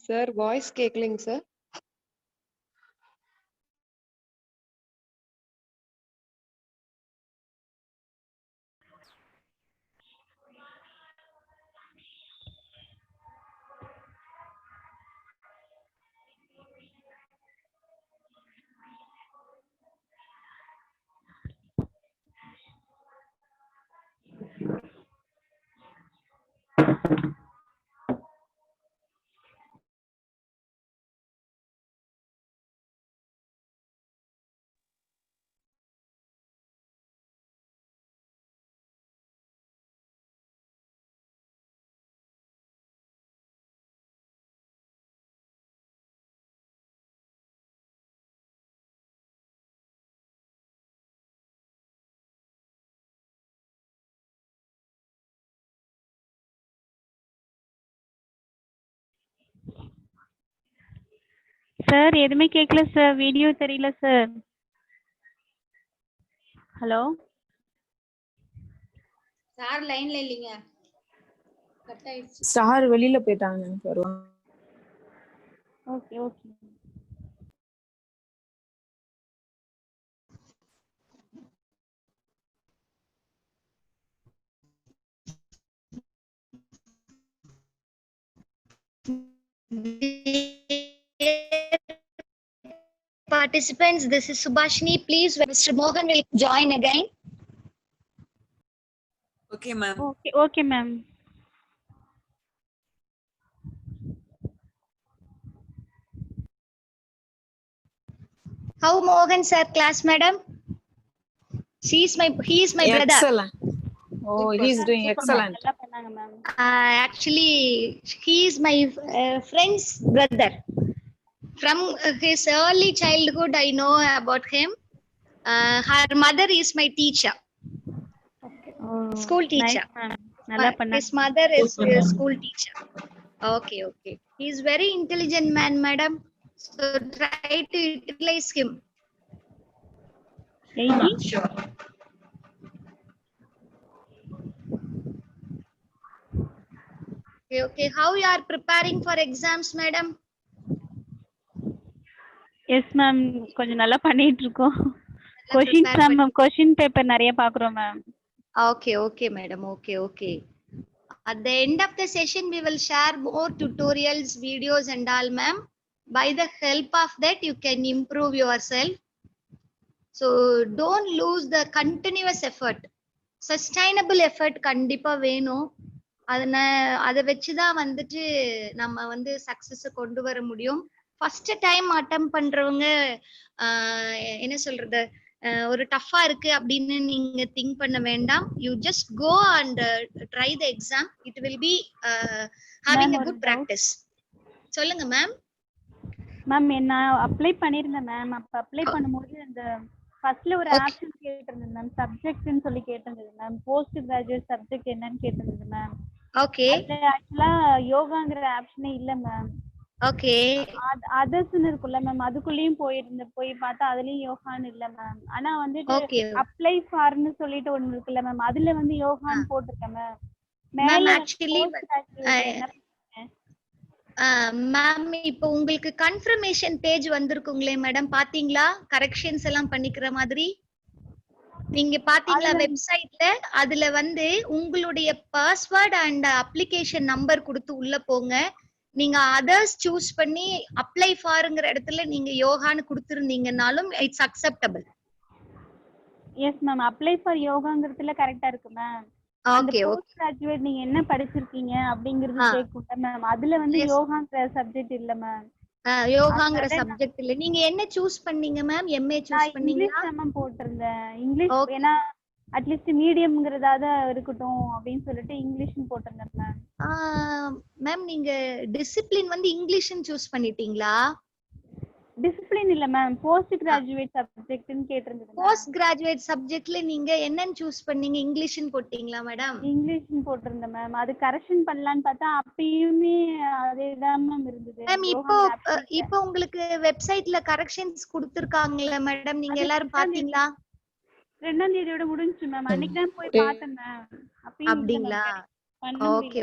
சார் வாய்ஸ் கேட்கலைங்க சார். சார் எதுவுமே கேட்கல சார், வீடியோ தெரியல சார். ஹலோ சார் லைன்ல இல்லைங்க, கட் ஆயிடுச்சு. சார் வெளியில போயிட்டாங்க. வருவாங்க. Okay okay. Participants, this is Subhashini. Please, Mr. Mohan will join again. Okay, ma'am. Okay okay ma'am. How Mohan sir, class madam? He is my brother. Excellent. Oh, he's doing excellent. நல்லா பண்ணாங்க ma'am. Actually, he is my friend's brother. From his early childhood, I know about him. Her mother is my teacher, school teacher. நல்லா பண்ணாங்க. His mother is a school teacher. Okay, okay. He is very intelligent man, madam. So try to utilize him. Sure. Okay, okay. How you are preparing for exams, madam? Yes ma'am கொஞ்சம் நல்லா பண்ணிட்டு இருக்கோம். நல்லா prepare பண்ணி- question paper நிறைய பாக்குறோம் ma'am. Okay, madam. Okay. At the end of the session, we will share more tutorials, videos, and all, ma'am. By the help of that, you can improve yourself. So don't lose the continuous effort. Sustainable effort கண்டிப்பா வேணும். அதை வச்சுதான் வந்துட்டு நம்ம வந்து success கொண்டு வர முடியும். ஃபர்ஸ்ட் டைம் அட்டெம்ப்ட் பண்றவங்க என்ன சொல்றது, ஒரு டஃபா இருக்கு அப்படின்னு நீங்க திங்க் பண்ண வேண்டாம். You just go and try the exam. It will be having a good practice. சொல்லுங்க மேம். மேம் நான் அப்ளை பண்ணிருந்தேன் மேம். அப்ப அப்ளை பண்ணும்போது அந்த ஃபர்ஸ்ட்ல ஒரு ஆப்ஷன் கேட்டிருந்தது மேம், சப்ஜெக்ட்னு சொல்லி கேட்டிருந்தது மேம். போஸ்ட் கிராஜுவேட் சப்ஜெக்ட் என்னன்னு கேட்டிருந்தது மேம். ஓகே. ஆக்சுவலா யோகாங்கிற ஆப்ஷனே இல்ல மேம். ஓகே. அதர்ஸ்னு இருக்குல்ல மேம், அதுக்குள்ளேயும் போய் பார்த்தா அதுலயும் யோகான்னு இல்ல மேம். ஆனா வந்துட்டு அப்ளை ஃபார்னு சொல்லிட்டு ஒண்ணு இருக்குல்ல மேம், அதுல வந்து யோகான்னு போட்டிருக்கேன் மேம். மேல ஆக்சுவலி மேம் இப்போ உங்களுக்கு கன்ஃபர்மேஷன் பேஜ் வந்திருக்குங்களே மேடம், பாத்தீங்களா? கரெக்ஷன்ஸ் எல்லாம் பண்ணிக்கிற மாதிரி நீங்க பாத்தீங்களா வெப்சைட்ல? அதுல வந்து உங்களுடைய பாஸ்வேர்ட் அண்ட் அப்ளிகேஷன் நம்பர் கொடுத்து உள்ள போங்க. நீங்க அதர்ஸ் சூஸ் பண்ணி அப்ளை ஃபார்ங்கிற இடத்துல நீங்க யோகான்னு கொடுத்திருந்தீங்கனாலும் it's acceptable. Yes ma'am, apply for யோகாங்கிறதுல கரெக்டா இருக்கு மேம். ஓகே. போஸ்ட் கிராஜுவேட் நீங்க என்ன படிச்சிருக்கீங்க அப்படிங்கறது கேக்குங்க மேம். அதுல வந்து யோகாங்கிற சப்ஜெக்ட் இல்ல மேம். யோகாங்கிற சப்ஜெக்ட் இல்ல. நீங்க என்ன சூஸ் பண்ணீங்க மேம்? எம்ஏ சூஸ் பண்ணீங்களா? இங்கிலீஷ் மேம் போட்டிருந்தேன். இங்கிலீஷ் ஏனா அட்லீஸ்ட் மீடியம்ங்கிறதாத இருக்கட்டும் அப்படின்னு சொல்லிட்டு இங்கிலீஷ்னு போட்டிருந்தேன் மேம். மேம் நீங்க டிசிப்ளின் வந்து இங்கிலீஷ்னு சூஸ் பண்ணிட்டீங்களா? டிசிப்ளின் இல்ல மேம், போஸ்ட் கிராஜுவேட் சப்ஜெக்ட்னு கேட்டிருந்தது. போஸ்ட் கிராஜுவேட் சப்ஜெக்ட்ல நீங்க என்னன்னு சூஸ் பண்ணீங்க? இங்கிலீஷ்னு போட்டீங்களா மேடம்? இங்கிலீஷ்னு போட்டிருந்தேன் மேம். அது கரெக்ஷன் பண்ணலாம்னு பார்த்தா அப்பயுமே அதேதான் மேம் இருந்தது. மேம் இப்போ உங்களுக்கு வெப்சைட்ல கரெக்ஷன்ஸ் கொடுத்திருக்காங்கல மேடம், நீங்க எல்லாரும் பாத்தீங்களா? 2ஆம் தேதியோட முடிஞ்சுச்சு மேம். அன்னைக்கு தான் போய் பார்த்தேன் மேம். அப்படிங்களா? ஓகே.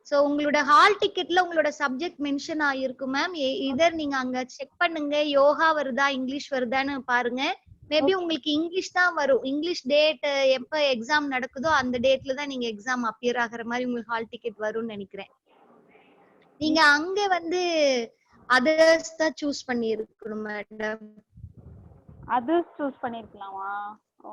சோ உங்களோட ஹால் டிக்கெட்ல உங்களோட சப்ஜெக்ட் மென்ஷன் ஆயிருக்கும் மேம். இதர் நீங்க அங்க செக் பண்ணுங்க, யோகா வருதா இங்கிலீஷ் வருதான்னு பாருங்க. மேபி உங்களுக்கு இங்கிலீஷ் தான் வரும். இங்கிலீஷ் டேட் எப்ப எக்ஸாம் நடக்குதோ அந்த டேட்ல தான் நீங்க எக்ஸாம் அப்பியர் ஆகுற மாதிரி உங்களுக்கு ஹால் டிக்கெட் வரும்னு நினைக்கிறேன். நீங்க அங்க வந்து அதர்ஸ் தான் சூஸ் பண்ணி இருக்கணும் மேடம். அதர்ஸ் சூஸ் பண்ணிருக்கலாமா? ஓ